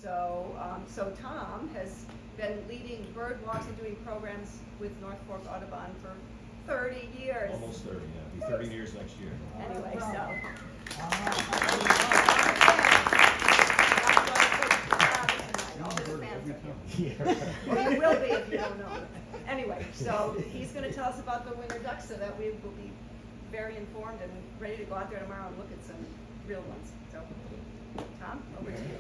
So Tom has been leading bird walks and doing programs with North Fork Audubon for 30 years. Almost 30, yeah. Be 30 years next year. Anyway, so. All his fans are here. Well, you will be if you don't know. Anyway, so he's going to tell us about the winter ducks so that we will be very informed and ready to go out there tomorrow and look at some real ones. So, Tom, over to you.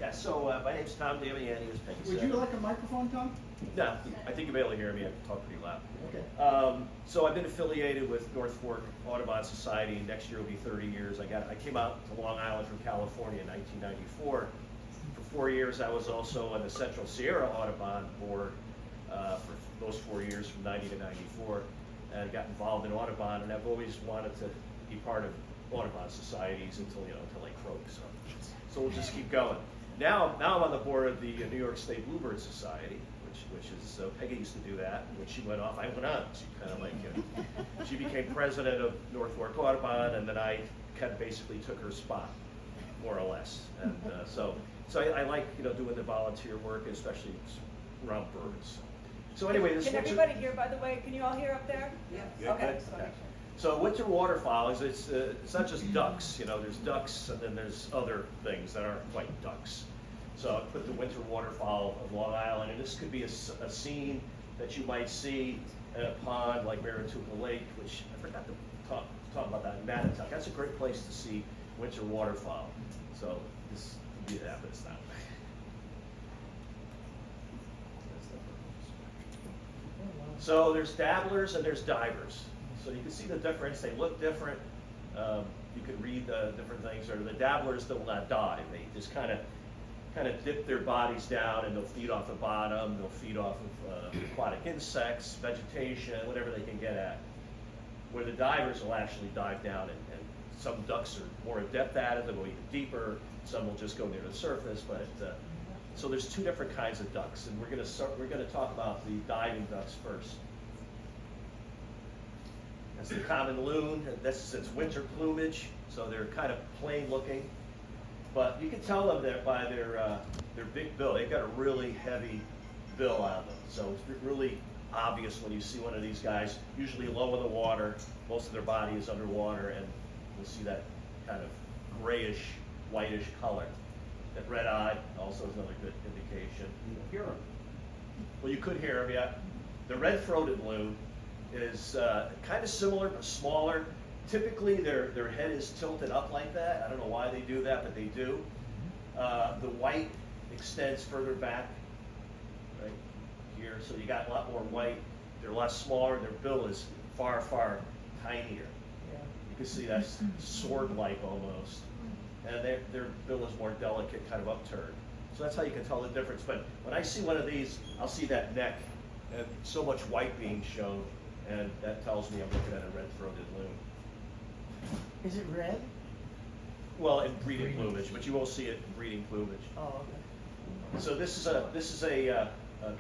Yeah, so my name's Tom Damiani, as Peggy said. Would you like a microphone, Tom? No, I think you'll be able to hear me. I talk pretty loud. Okay. So I've been affiliated with North Fork Audubon Society. Next year will be 30 years. I came out to Long Island from California in 1994. For 4 years, I was also on the Central Sierra Audubon Board for those 4 years, from 90 to 94, and got involved in Audubon. And I've always wanted to be part of Audubon societies until I croak. So we'll just keep going. Now I'm on the board of the New York State Bluebird Society, which is Peggy used to do that. When she went off, I went on. She kind of like she became president of North Fork Audubon, and then I kind of basically took her spot, more or less. And so I like doing the volunteer work, especially around birds. So anyway, this Can everybody hear? By the way, can you all hear up there? Yeah. Okay. Okay. So winter waterfowl is it's not just ducks. There's ducks, and then there's other things that aren't quite ducks. So I put the winter waterfowl of Long Island, and this could be a scene that you might see in a pond like Maricopa Lake, which I forgot to talk about that in Mattatuck. That's a great place to see winter waterfowl. So this could be happens that way. So there's dabblers and there's divers. So you can see the difference. They look different. You can read the different things. Or the dabblers that will not dive. They just kind of dip their bodies down, and they'll feed off the bottom. They'll feed off of aquatic insects, vegetation, whatever they can get at. Where the divers will actually dive down, and some ducks are more adept at it. They'll go even deeper. Some will just go near the surface. But so there's two different kinds of ducks, and we're going to talk about the diving ducks first. That's the common loon. That's its winter plumage, so they're kind of plain looking. But you can tell them that by their big bill. They've got a really heavy bill on them, so it's really obvious when you see one of these guys. Usually low in the water, most of their body is underwater, and you'll see that kind of grayish, whitish color. That red eye also is another good indication. You hear them. Well, you could hear them, yeah. The red-throated loon is kind of similar but smaller. Typically, their head is tilted up like that. I don't know why they do that, but they do. The white extends further back, right here. So you got a lot more white. They're a lot smaller. Their bill is far, far tinier. Yeah. You can see that's sword-like almost. And their bill is more delicate, kind of upturned. So that's how you can tell the difference. But when I see one of these, I'll see that neck and so much white being shown, and that tells me I'm looking at a red-throated loon. Is it red? Well, in breeding plumage, but you won't see it in breeding plumage. Oh, okay. So this is a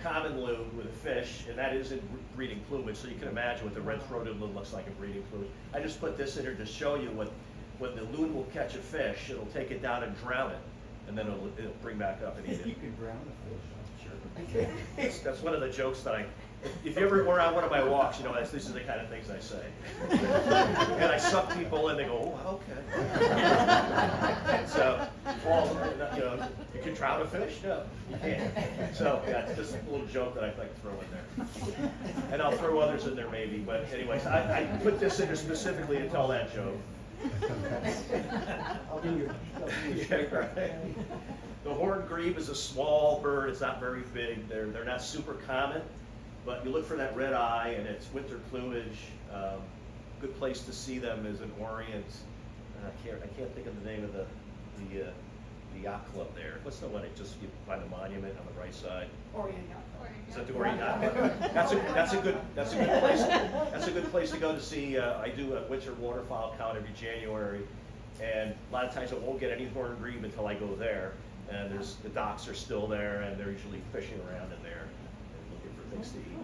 common loon with a fish, and that is in breeding plumage. So you can imagine what the red-throated loon looks like in breeding plumage. I just put this in here to show you when the loon will catch a fish, it'll take it down and drown it, and then it'll bring back up and eat it. You can drown a fish, I'm sure. That's one of the jokes that if you ever were on one of my walks, these are the kind of things I say. And I suck people in, they go, oh, okay. So, well, you can drown a fish? No, you can't. So, yeah, it's just a little joke that I like to throw in there. And I'll throw others in there maybe, but anyways, I put this in there specifically to tell that joke. I'll do your Yeah, right. The horned grebe is a small bird. It's not very big. They're not super common, but you look for that red eye and its winter plumage. Good place to see them is in Orient. I can't think of the name of the yacht club there. What's the one that just by the monument on the right side? Orient Yacht Club. Is that the Orient Yacht Club? That's a good place. That's a good place to go to see. I do a winter waterfowl count every January, and a lot of times I won't get any horned grebe until I go there. And the docks are still there, and they're usually fishing around in there and looking for things to eat.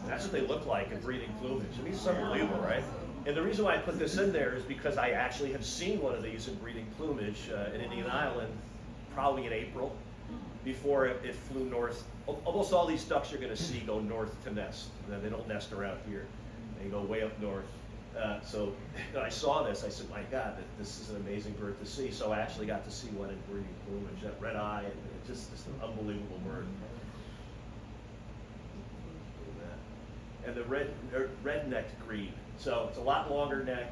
That's what they look like in breeding plumage. I mean, it's unbelievable, right? And the reason why I put this in there is because I actually have seen one of these in breeding plumage in Indian Island, probably in April, before it flew north. Almost all these ducks you're going to see go north to nest. They don't nest around here. They go way up north. So when I saw this, I said, my God, this is an amazing bird to see. So I actually got to see one in breeding plumage, that red eye, and just an unbelievable bird. And the red-necked grebe. So it's a lot longer neck,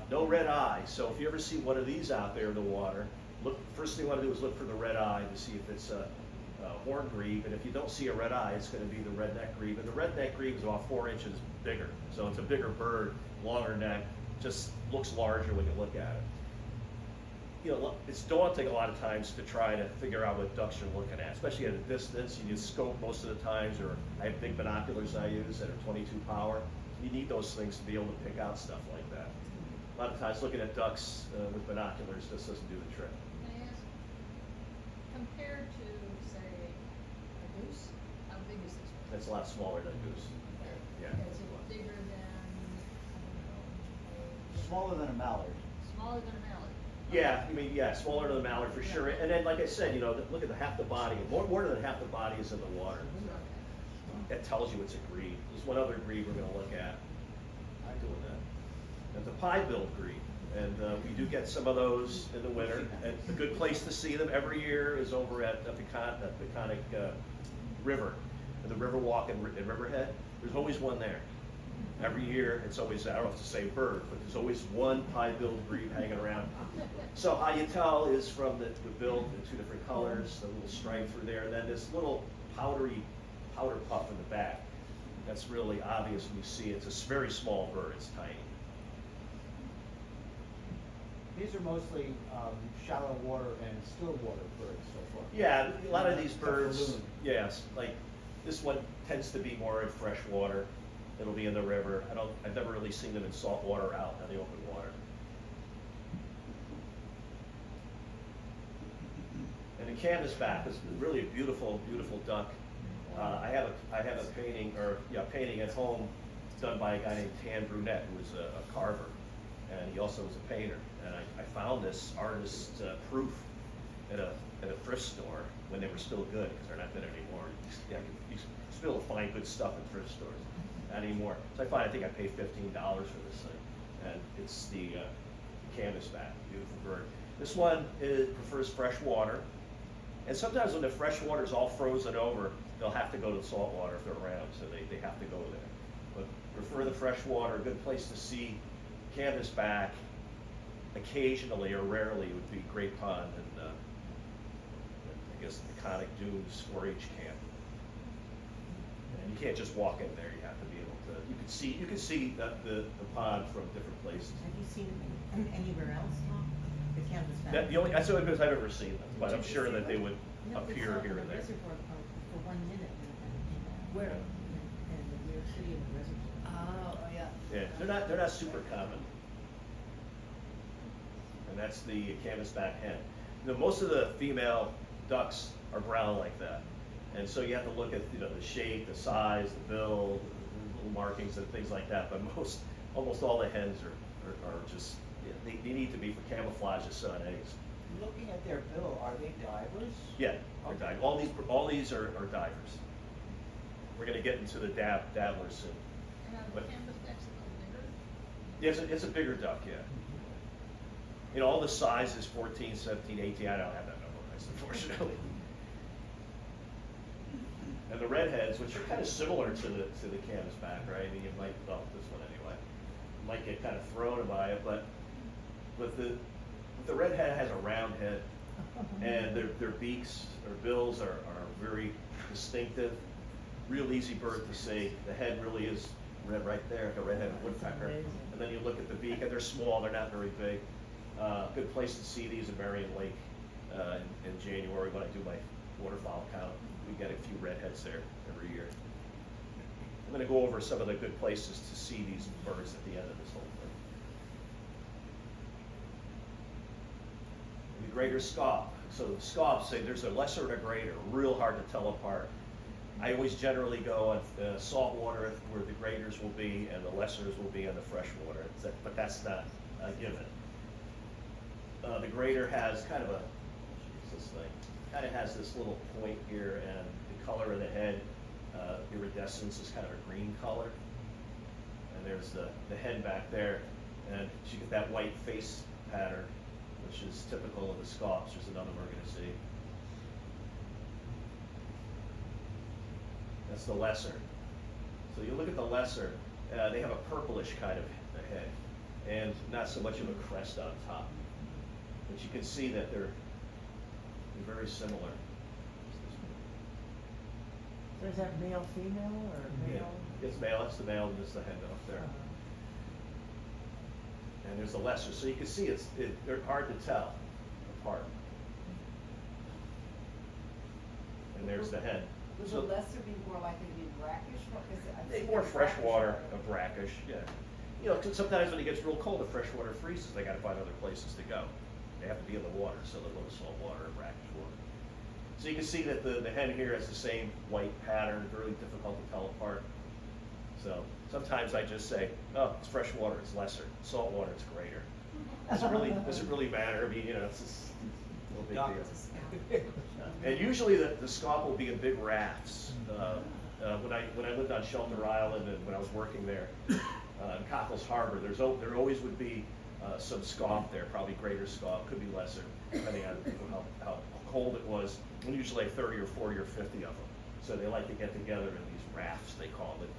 no red eye. So if you ever see one of these out there in the water, look. First thing you want to do is look for the red eye to see if it's a horn grebe. And if you don't see a red eye, it's going to be the red-necked grebe. And the red-necked grebe is about 4 inches bigger. So it's a bigger bird, longer neck, just looks larger when you look at it. You know, it's daunting a lot of times to try to figure out what ducks you're looking at, especially at a distance. You use scope most of the times, or I have big binoculars I use that are 22 power. You need those things to be able to pick out stuff like that. A lot of times looking at ducks with binoculars just doesn't do the trick. Can I ask, compared to, say, a goose, how big is this one? It's a lot smaller than goose. Yeah. Is it bigger than, I don't know, Smaller than a mallard. smaller than a mallard? Yeah, I mean, yeah, smaller than the mallard for sure. And then, like I said, you know, look at half the body. More than half the body is in the water. That tells you it's a grebe. There's one other grebe we're going to look at. I'm doing that. And the pie-billed grebe. And we do get some of those in the winter. And a good place to see them every year is over at the Peconic River, the Riverwalk in Riverhead. There's always one there. Every year, it's always, I don't know if it's the same bird, but there's always one pie-billed grebe hanging around. So how you tell is from the bill, the two different colors, the little stripe through there, and then this little powder puff in the back. That's really obvious when you see it. It's a very small bird, it's tiny. These are mostly shallow water and still water birds so far. Yeah, a lot of these Except for birds, loon. yes, like this one tends to be more in fresh water. It'll be in the river. I've never really seen them in salt water out in the open water. And the canvasback is really a beautiful, beautiful duck. I have a painting at home done by a guy named Tan Brunette, who was a carver, and he also was a painter. And I found this artist proof at a thrift store when they were still good, because they're not good anymore. You still find good stuff in thrift stores. Not anymore. So I think I paid $15 for this thing, and it's the canvasback, beautiful bird. This one prefers fresh water, and sometimes when the fresh water is all frozen over, they'll have to go to the salt water if they're around, so they have to go there. But prefer the fresh water. A good place to see canvasback occasionally or rarely would be Great Pond and I guess the Peconic Dunes 4-H camp. And you can't just walk in there. You have to be able to. You can see the pond from different places. Have you seen it anywhere else, Tom? The canvasback? That's the only place I've ever seen them, but I'm sure that they would No, it's appear out here in and the there. reservoir for 1 minute. Where? In the New York City in the reservoir. Oh, yeah. Yeah, they're not super common. And that's the canvasback hen. You know, most of the female ducks are brown like that, and so you have to look at the shape, the size, the bill, the little markings and things like that. But almost all the hens are just they need to be for camouflage of sun eggs. Looking at their bill, are they divers? Yeah, they're divers. All these are divers. We're going to get into the dabblers soon. And are the But- canvasbacks a little bigger? Yeah, it's a bigger duck, yeah. You know, all the sizes, 14, 17, 18, I don't have that memorized, unfortunately. And the redheads, which are kind of similar to the canvasback, right? I mean, you might, well, this one anyway, you might get kind of thrown by it, but the redhead has a round head, and their beaks or bills are very distinctive. Real easy bird to see. The head really is red right there, like a red-headed woodpecker. And then you look at the beak, and they're small, they're not very big. Good place to see these in Marion Lake in January when I do my waterfowl count. We get a few redheads there every year. I'm going to go over some of the good places to see these birds at the end of this whole thing. The greater scaup. So the scaups, say there's a lesser and a greater, real hard to tell apart. I always generally go on salt water where the graders will be and the lessers will be on the fresh water, but that's not a given. The grader has kind of a, what's this thing? Kind of has this little point here, and the color of the head, iridescence is kind of a green color. And there's the head back there, and you get that white face pattern, which is typical of the Scops. There's another we're going to see. That's the lesser. So you look at the lesser, they have a purplish kind of head, and not so much of a crest on top. But you can see that they're very similar. So is that male, female, or male? It's male, that's the male, and this is the head up there. And there's the lesser, so you can see they're hard to tell apart. And there's the head. Would So the lesser be more likely to be brackish? Because I've they seen more them freshwater, brackish. brackish, yeah. You know, 'cause sometimes when it gets real cold, the freshwater freezes, they gotta find other places to go. They have to be in the water, so they'll go to salt water or brackish water. So you can see that the head here has the same white pattern, really difficult to tell apart. So sometimes I just say, oh, it's fresh water, it's lesser. Salt water, it's greater. Does it really matter? I mean, you know, it's just no big deal. And usually the Scaup will be in big rafts. When I lived on Shelter Island and when I was working there in Cockles Harbor, there always would be some Scaup there, probably greater Scaup, could be lesser, depending on how cold it was. And usually 30 or 40 or 50 of them. So they like to get together in these rafts, they call it.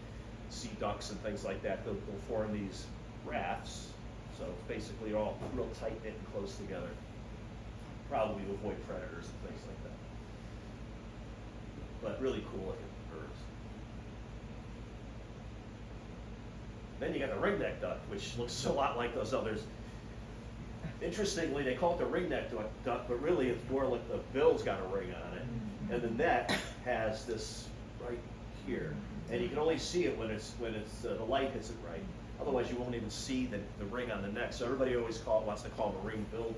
Sea ducks and things like that, they'll form these rafts. So it's basically all real tight knit and close together. Probably to avoid predators and things like that. But really cool looking birds. Then you got the ringneck duck, which looks a lot like those others. Interestingly, they call it the ringneck duck, but really it's more like the bill's got a ring on it. And the neck has this right here. And you can only see it when the light hits it right. Otherwise, you won't even see the ring on the neck. So everybody always wants to call them a ring-billed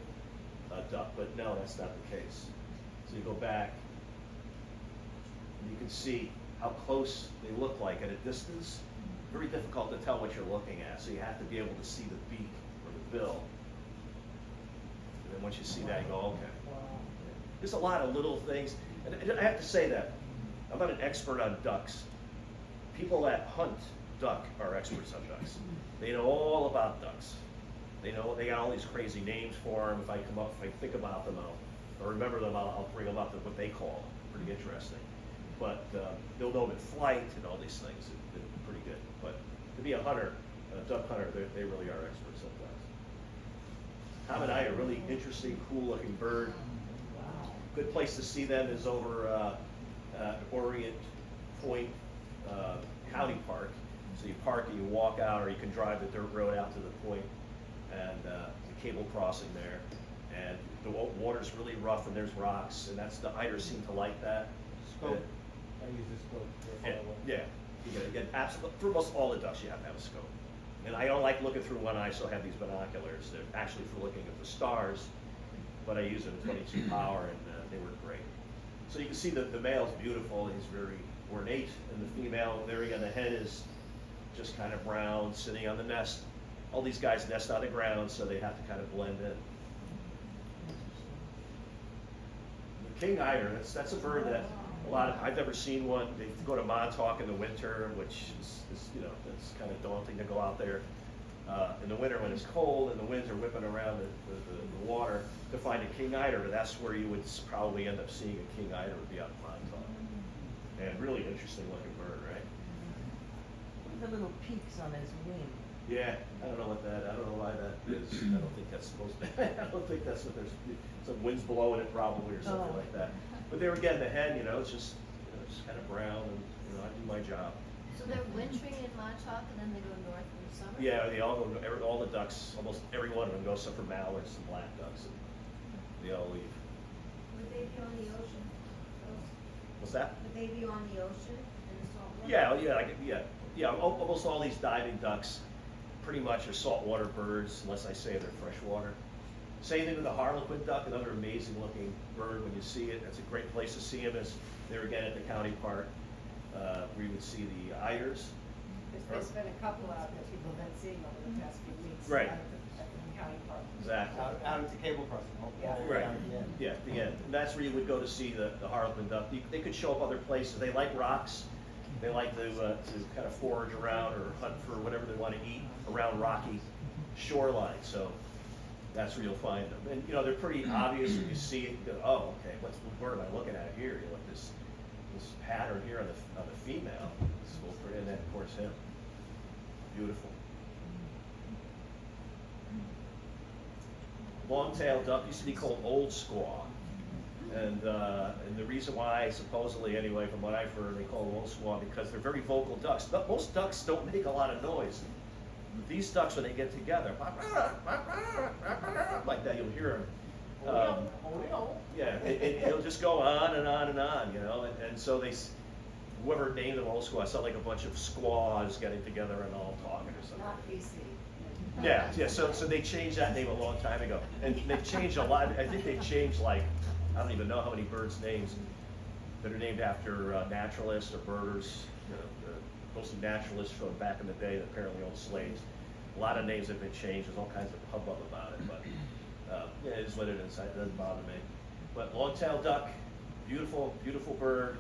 duck, but no, that's not the case. So you go back, and you can see how close they look like at a distance. Very difficult to tell what you're looking at, so you have to be able to see the beak or the bill. And then once you see that, you go, okay. There's a lot of little things, and I have to say that I'm not an expert on ducks. People that hunt duck are experts on ducks. They know all about ducks. They got all these crazy names for them. If I think about them, I'll remember them. I'll bring them up to what they call them. Pretty interesting. But they'll know them in flight and all these things. They're pretty good. But to be a hunter, a duck hunter, they really are experts on ducks. Hominid, a really interesting, cool-looking bird. Good place to see them is over Orient Point County Park. So you park and you walk out, or you can drive the dirt road out to the point, and the cable crossing there. And the water's really rough, and there's rocks, and the eiders seem to like that. Scope. I use the scope. Yeah, you get absolutely, for most all the ducks you have to have a scope. And I don't like looking through one eye, so I have these binoculars. They're actually for looking at the stars, but I use them 22 power, and they work great. So you can see that the male's beautiful, he's very ornate, and the female, there again, the head is just kind of brown, sitting on the nest. All these guys nest on the ground, so they have to kind of blend in. The king eider, that's a bird that I've never seen one. They go to Montauk in the winter, which is it's kind of daunting to go out there in the winter when it's cold and the winds are whipping around the water to find a king eider. That's where you would probably end up seeing a king eider, would be out in Montauk. And really interesting looking bird, right? The little peaks on his wing. Yeah, I don't know why that is. I don't think that's supposed to, I don't think that's what there's, some winds blowing it probably or something like that. But there again, the head, it's just kind of brown, and, I do my job. So they're wintering in Montauk and then they go north in the summer? Yeah, they all go, all the ducks, almost every one of them goes, except for mallards and black ducks, and they all leave. Would they be on the ocean? What's that? Would they be on the ocean in the salt water? Yeah, almost all these diving ducks pretty much are saltwater birds, unless I say they're freshwater. Same thing with the harlequin duck, another amazing looking bird when you see it. That's a great place to see them, is there again at the county park. We would see the eiders. There's been a couple out that people have been seeing over the past few weeks. Right. At the county park. Exactly. Out at the cable crossing, all Yeah. the way Right, down to the end. yeah, the end. And that's where you would go to see the Harlequin duck. They could show up other places. They like rocks. They like to kind of forage around or hunt for whatever they want to eat around rocky shoreline. So that's where you'll find them. And, you know, they're pretty obvious when you see it. You go, oh, okay, what am I looking at here? You look this pattern here on the female. And then, of course, him. Beautiful. Long-tailed duck used to be called old squaw. And the reason why, supposedly anyway, from what I've heard, they call them old squaw because they're very vocal ducks. But most ducks don't make a lot of noise. These ducks, when they get together, like that, you'll hear them. Yeah, it'll just go on and on and on, you know. And so whoever named them old squaw, sounded like a bunch of squaws getting together and all talking or something. Not PC. Yeah, so they changed that name a long time ago, and they've changed a lot. I think they've changed like, I don't even know how many birds' names that are named after naturalists or birders, you know, mostly naturalists from back in the day that apparently owned slaves. A lot of names have been changed. There's all kinds of hubbub about it, but yeah, it is what it is. It doesn't bother me. But long-tailed duck, beautiful, beautiful bird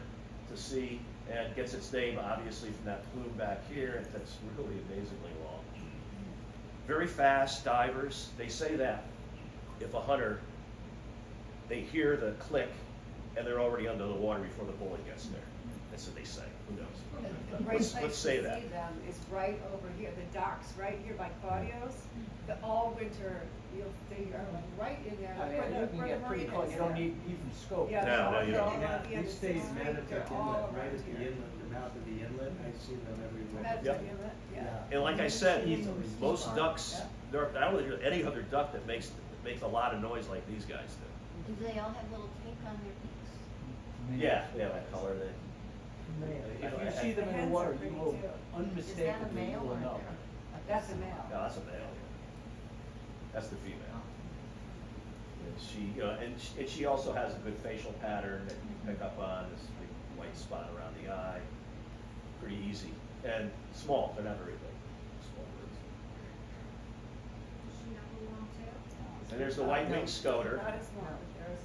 to see, and gets its name obviously from that plume back here, and that's really amazingly long. Very fast divers. They say that if a hunter, they hear the click and they're already under the water before the bullet gets there. That's what they say. Who knows? The great Let's place to say see that. them is right over here, the docks, right here by Claudio's. All winter, they are like right in there, I mean, where you the, can where the get pretty marina close, is you don't there. need even scope. Yeah, No, no, you they're don't. all Yeah, at the end these of stays Sixth Street, Manatee they're all Inlet, right around at the here. inlet, the mouth of the inlet, I see them everywhere. Manatee Yep. Inlet, yeah. Yeah. And like I said, Easily. most ducks, I don't think there's any other duck that makes a lot of noise like these guys do. Do they all have little pink on their beaks? Yeah, that color. If you see them in the water, you will unmistakably, you male will or know. That's a male. No, that's a male. That's the female. And she, you know, and she also has a good facial pattern that you can pick up on, this big white spot around the eye. Pretty easy. And small, they're not very big. Small birds. Does she have a long tail? And there's the white-winged scoter, Not as long, but there's.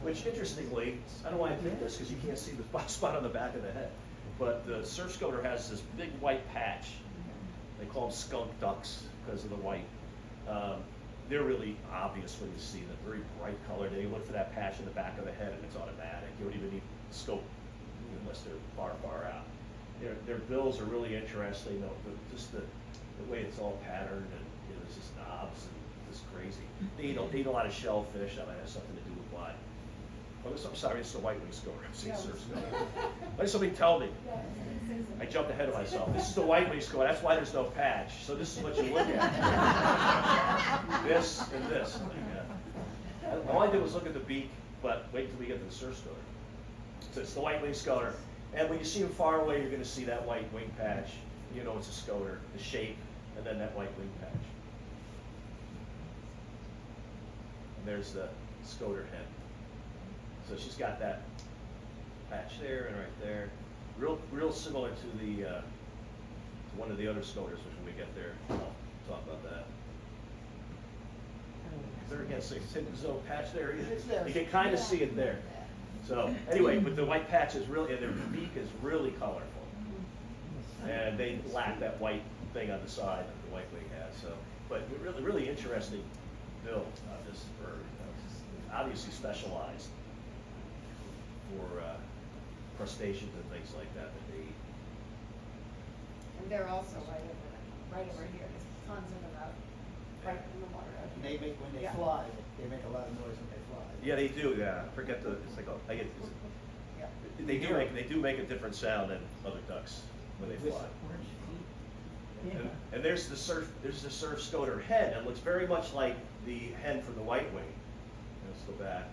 which interestingly, I don't know why I picked this, because you can't see the spot on the back of the head. But the surf scoter has this big white patch. They call them skunk ducks because of the white. They're really obvious when you see them, very bright colored. And you look for that patch in the back of the head and it's automatic. You don't even need scope unless they're far, far out. Their bills are really interesting, though, just the way it's all patterned, and you know, there's just knobs and just crazy. They eat a lot of shellfish. That might have something to do with why. Oh, I'm sorry, it's the white-winged scoter. I'm saying surf scoter. Why did somebody tell me? I jumped ahead of myself. This is the white-winged scoter. That's why there's no patch. So this is what you look at. This and this. All I did was look at the beak, but wait until we get to the surf scoter. So it's the white-winged scoter. And when you see them far away, you're going to see that white wing patch. You know it's a scoter, the shape, and then that white wing patch. And there's the scoter hen. So she's got that patch there and right there. Real similar to the to one of the other scoters, which when we get there, I'll talk about that. There again, so there's no patch there either. It's there. You can kind of see it there. So anyway, but the white patch is really, and their beak is really colorful. And they lack that white thing on the side that the white wing has. So, but really, really interesting build on this bird. Obviously specialized for crustaceans and things like that that they eat. And they're also right over here, there's tons of them out, right in the water. And they make, when they Yeah. fly, they make a lot of noise when they fly. Yeah, they do. Yeah, I forget the. It's like Yeah. they do make a different sound than other ducks when they fly. And there's the surf scoter hen. It looks very much like the hen from the white wing. Let's go back.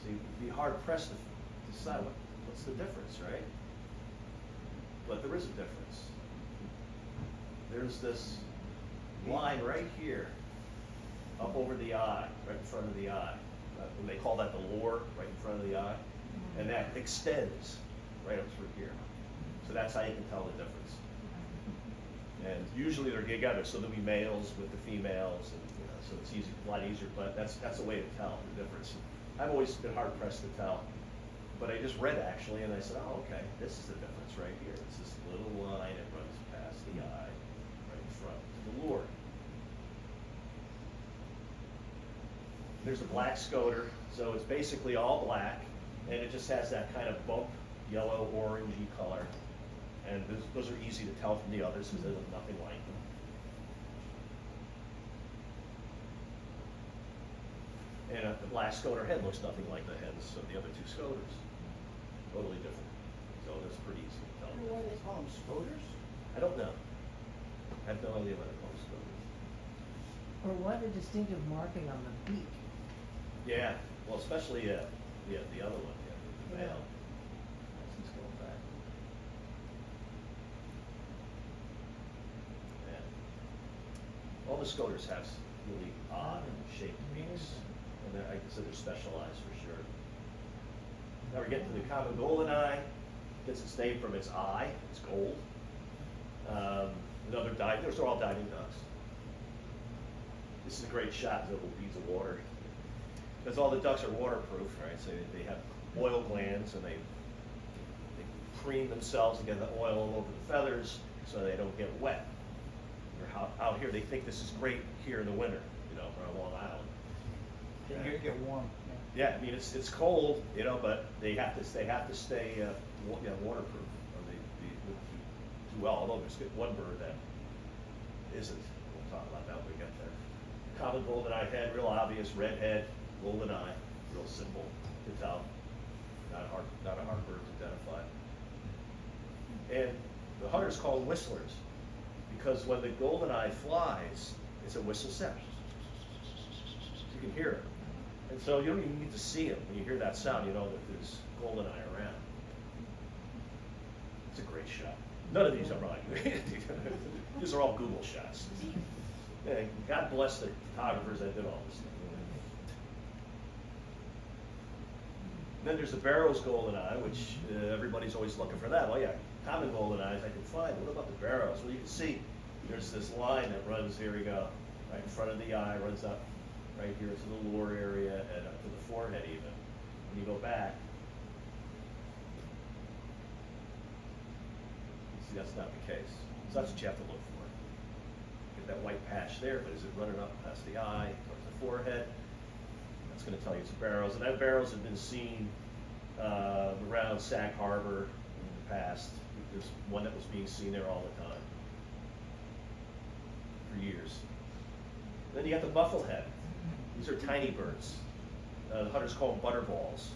See, you'd be hard pressed to decide what's the difference, right? But there is a difference. There's this line right here, up over the eye, right in front of the eye. And they call that the lore, right in front of the eye. And that extends right up through here. So that's how you can tell the difference. And usually they're together, so there'll be males with the females, and so it's easy, a lot easier. But that's a way to tell the difference. I've always been hard pressed to tell, but I just read actually, and I said, oh, okay, this is the difference right here. It's this little line that runs past the eye, right in front of the lure. There's a black scoter, so it's basically all black, and it just has that kind of bump, yellow, orangey color. And those are easy to tell from the others because they look nothing like them. And the black scoter head looks nothing like the heads of the other two scoters. Totally different. So that's pretty easy to tell. Why do they call them scoters? I don't know. I have no idea what they call scoters. Or what a distinctive marking on the beak. Yeah, well, especially the other one, the male. He's going back. Yeah. All the scoters have really odd and shaped beaks, and I consider specialized for sure. Now we're getting to the common goldeneye. Gets its name from its eye. It's gold. Another dive. Those are all diving ducks. This is a great shot. Little beads of water. Because all the ducks are waterproof, right? So they have oil glands, and they cream themselves and get the oil all over the feathers so they don't get wet. They're out here, they think this is great here in the winter, on Long Island. They get warm. Yeah, I mean it's cold, but they have to stay waterproof. Or they would do well. Although there's one bird that isn't. We'll talk about that when we get there. Common goldeneye head, real obvious, red head. Golden eye, real simple to tell, not a hard bird to identify. And the hunters call them whistlers because when the golden eye flies, it's a whistle sound. You can hear it, and so you don't even need to see them. When you hear that sound, you know that there's golden eye around. It's a great shot. None of these are mine. These are all Google shots. Yeah, God bless the photographers that did all this stuff. Then there's the Barrows goldeneye, which everybody's always looking for that. Well, yeah, common goldeneyes I can find. What about the Barrows? Well, you can see there's this line that runs, here we go, right in front of the eye, runs up right here to the lower area and up to the forehead even. When you go back, you see that's not the case. So that's what you have to look for. Get that white patch there, but is it running up past the eye, towards the forehead? It's going to tell you it's Barrows, and that Barrows have been seen around Sag Harbor in the past. There's one that was being seen there all the time for years. Then you got the bufflehead. These are tiny birds. The hunters call them butterballs.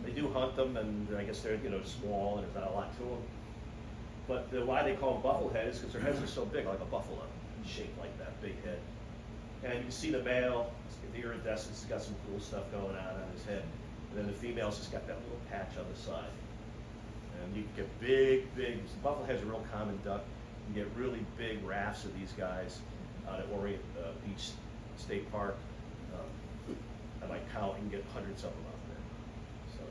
They do hunt them, and I guess they're small, and there's not a lot to them. But why they call them bufflehead is because their heads are so big, like a buffalo, shaped like that, big head. And you can see the male, the iridescence, has got some cool stuff going on his head. And then the female's just got that little patch on the side. And you can get big, bufflehead's a real common duck. You can get really big rafts of these guys out at Orient Beach State Park. I might count and get hundreds of them out there. So.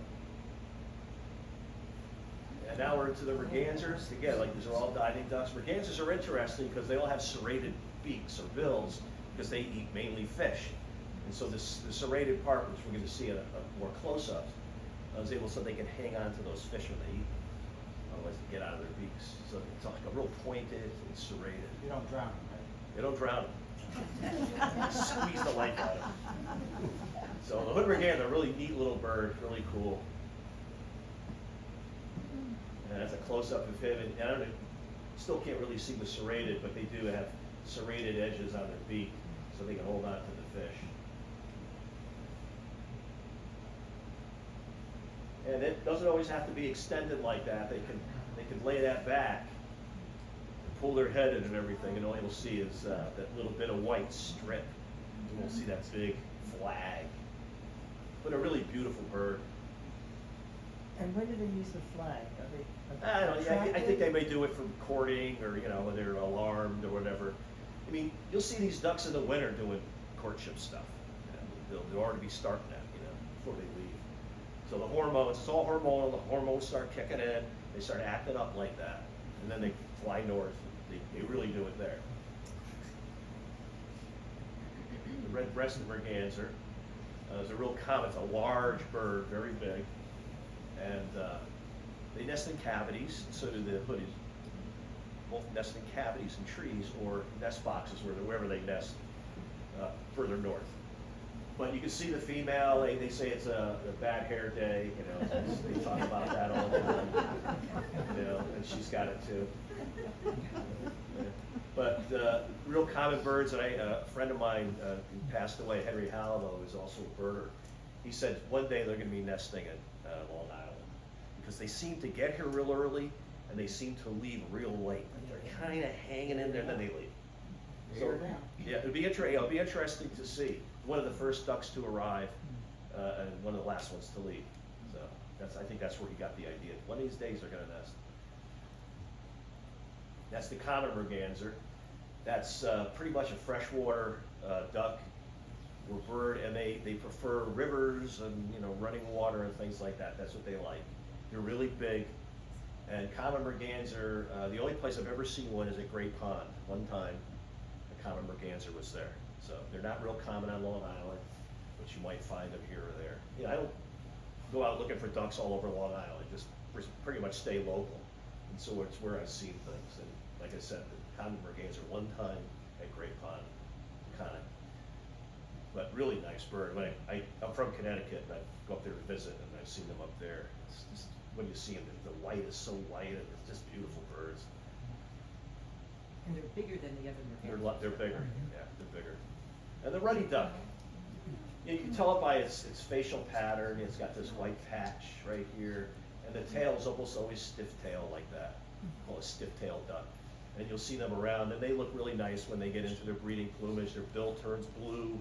And now we're into the mergansers. Again, these are all diving ducks. Mergansers are interesting because they all have serrated beaks or bills, because they eat mainly fish. And so the serrated part, which we're going to see in a more close-up, is able so they can hang on to those fish when they eat them. Otherwise they get out of their beaks. So it's like a real pointed and serrated. You don't drown them, right? They don't drown them. Squeeze the life out of them. So the hood mergansers are a really neat little bird, really cool. And that's a close-up of him. And I still can't really see the serrated, but they do have serrated edges on their beak so they can hold on to the fish. And it doesn't always have to be extended like that. They can lay that back and pull their head in and everything, and all you'll see is that little bit of white strip. You won't see that big flag. But a really beautiful bird. And when do they use the flag? I don't know. I think they may do it for courting, or when they're alarmed or whatever. I mean, you'll see these ducks in the winter doing courtship stuff. They'll already be starting that, before they leave. So the hormones, it's all hormonal, the hormones start kicking in, they start acting up like that, and then they fly north. They really do it there. The red-breasted merganser is a real common, it's a large bird, very big, and they nest in cavities, so do the hoodies. Both nest in cavities in trees or nest boxes wherever they nest further north. But you can see the female, they say it's a bad hair day, you know, they talk about that all the time, you know, and she's got it too. But real common birds, and a friend of mine who passed away, Henry Hallow, who's also a birder, he said one day they're gonna be nesting in Long Island, because they seem to get here real early, and they seem to leave real late. They're kinda hanging in there, and then they leave. So, yeah, it'll be interesting to see. One of the first ducks to arrive, and one of the last ones to leave. So I think that's where he got the idea. One of these days they're gonna nest. That's the common merganser. That's pretty much a freshwater duck or bird, and they prefer rivers and running water and things like that. That's what they like. They're really big. And common merganser, the only place I've ever seen one is at Great Pond. One time, a common merganser was there. So they're not real common on Long Island, but you might find them here or there. I don't go out looking for ducks all over Long Island, just pretty much stay local. And so it's where I've seen things. And like I said, the common merganser one time at Great Pond, kind of. But really nice bird. When I'm from Connecticut, and I go up there to visit, and I've seen them up there. It's just, when you see them, the white is so white, and it's just beautiful birds. And they're bigger than the other mergansers. They're bigger, yeah, they're bigger. And the ruddy duck, you can tell it by its facial pattern. It's got this white patch right here, and the tail's almost always stiff tail like that. Called a stiff-tailed duck. And you'll see them around, and they look really nice when they get into their breeding plumage. Their bill turns blue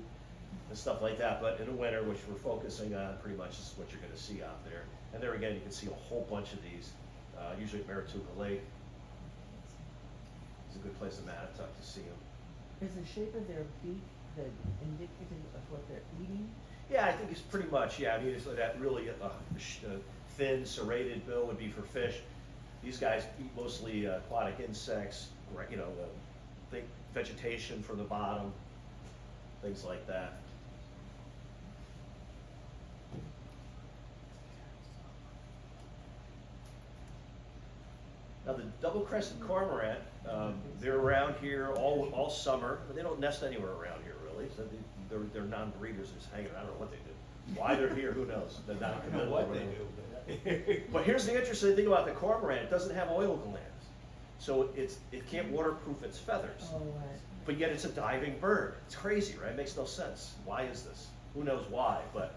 and stuff like that. But in the winter, which we're focusing on, pretty much is what you're going to see out there. And there again, you can see a whole bunch of these, usually at Marituka Lake. It's a good place in Mattatuck to see them. Is the shape of their beak the indicative of what they're eating? Yeah, I think it's pretty much, yeah. I mean, it's that really thin, serrated bill would be for fish. These guys eat mostly aquatic insects, think vegetation from the bottom, things like that. Now the double-crested cormorant, they're around here all summer, but they don't nest anywhere around here really. So they're non-breeders, they're just hanging around. I don't know what they do. Why they're here, who knows? They're not I don't know what they do. But here's the interesting thing about the cormorant: it doesn't have oil glands, so it can't waterproof its feathers. Oh, right. But yet it's a diving bird. It's crazy, right? It makes no sense. Why is this? Who knows why? But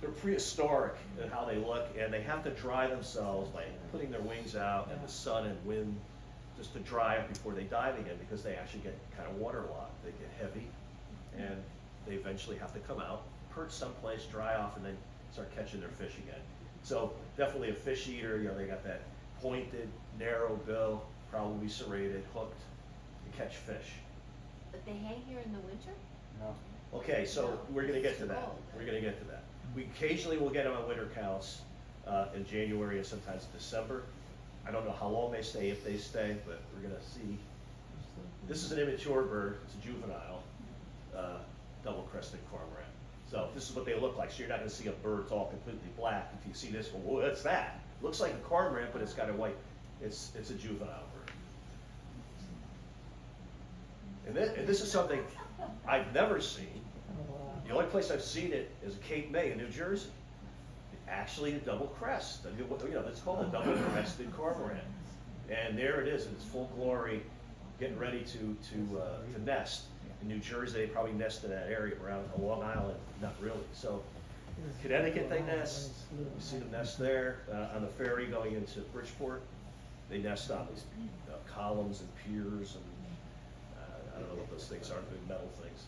they're prehistoric in how they look, and they have to dry themselves by putting their wings out in the sun and wind just to dry up before they dive again, because they actually get kind of waterlogged. They get heavy, and they eventually have to come out, perch someplace, dry off, and then start catching their fish again. So definitely a fish eater. They got that pointed, narrow bill, probably serrated, hooked to catch fish. But they hang here in the winter? No. Okay, so we're gonna get to that. Cold. We're gonna get to that. We occasionally will get them on winter counts in January and sometimes December. I don't know how long they stay, if they stay, but we're gonna see. This is an immature bird. It's a juvenile double-crested cormorant. So this is what they look like. So you're not gonna see a bird that's all completely black. If you see this one, well, what's that? Looks like a cormorant, but it's got a white. It's a juvenile bird. And this is something I've never seen. Oh, wow. The only place I've seen it is Cape May in New Jersey. Actually, a double crest. It's called a double crested cormorant. And there it is in its full glory, getting ready to nest. In New Jersey, they probably nest in that area. Around Long Island, not really. So, Connecticut, they nest. You see them nest there. On the ferry going into Bridgeport, they nest on these columns and piers and I don't know what those things are, big metal things.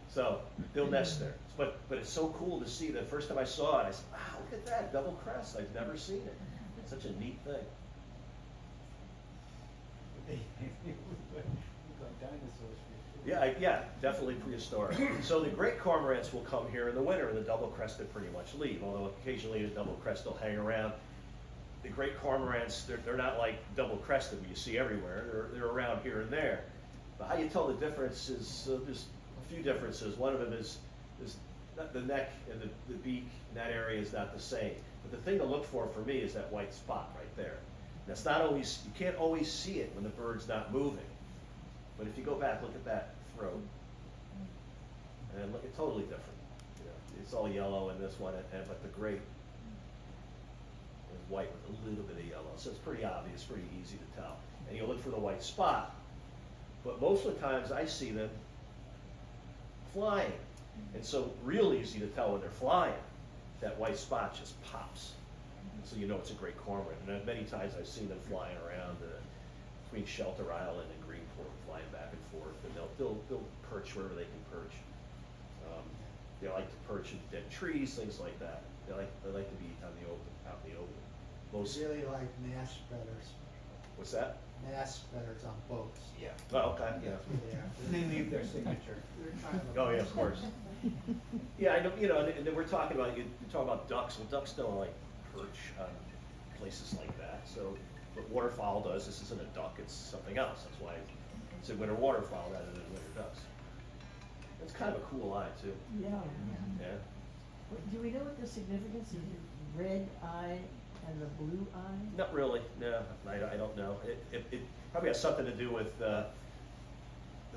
So they'll nest there. But it's so cool to see. The first time I saw it, I said, wow, look at that, double crest. I've never seen it. It's such a neat thing. We got dinosaurs. Yeah, definitely prehistoric. So the great cormorants will come here in the winter, and the double-crested pretty much leave, although occasionally the double-crested will hang around. The great cormorants, they're not like double-crested you see everywhere. They're around here and there. But how you tell the difference is, there's a few differences. One of them is the neck and the beak in that area is not the same. But the thing to look for me is that white spot right there. And that's not always, you can't always see it when the bird's not moving. But if you go back, look at that throat. And look, it's totally different. You know, it's all yellow in this one, but the great is white with a little bit of yellow. So it's pretty obvious, pretty easy to tell. And you look for the white spot. But most of the times I see them flying. And so real easy to tell when they're flying. That white spot just pops. So you know it's a great cormorant. And many times I've seen them flying around between Shelter Island and Greenport, flying back and forth. And they'll perch wherever they can perch. They like to perch in dead trees, things like that. They like to be out in the open. Most, Really like mass spreaders, what's that? mass spreaders on boats. Yeah. Oh, okay. Yeah. Yeah. And they leave their signature. Oh, yeah, of course. Yeah, I know, you know, and then we're talking about, you're talking about ducks. Well, ducks don't like perch on places like that. So what waterfowl does, this isn't a duck, it's something else. That's why it's a winter waterfowl rather than winter ducks. It's kind of a cool eye too. Yeah. Yeah. Do we know what the significance of the red eye and the blue eye? Not really, no, I don't know. It probably has something to do with the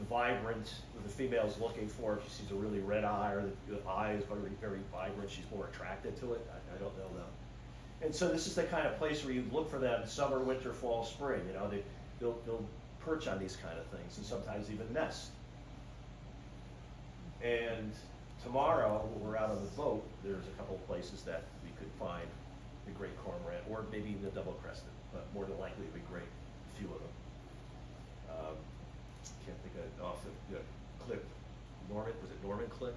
vibrant, what the female's looking for. If she sees a really red eye, or the eye is very, very vibrant, she's more attracted to it. I don't know though. And so this is the kind of place where you look for them summer, winter, fall, spring. You know, they'll perch on these kind of things, and sometimes even nest. And tomorrow, when we're out on the boat, there's a couple of places that we could find the great cormorant, or maybe even the double-crested, but more than likely it'd be great, a few of them. Can't think of it off the clip. Norman, was it Norman Clip?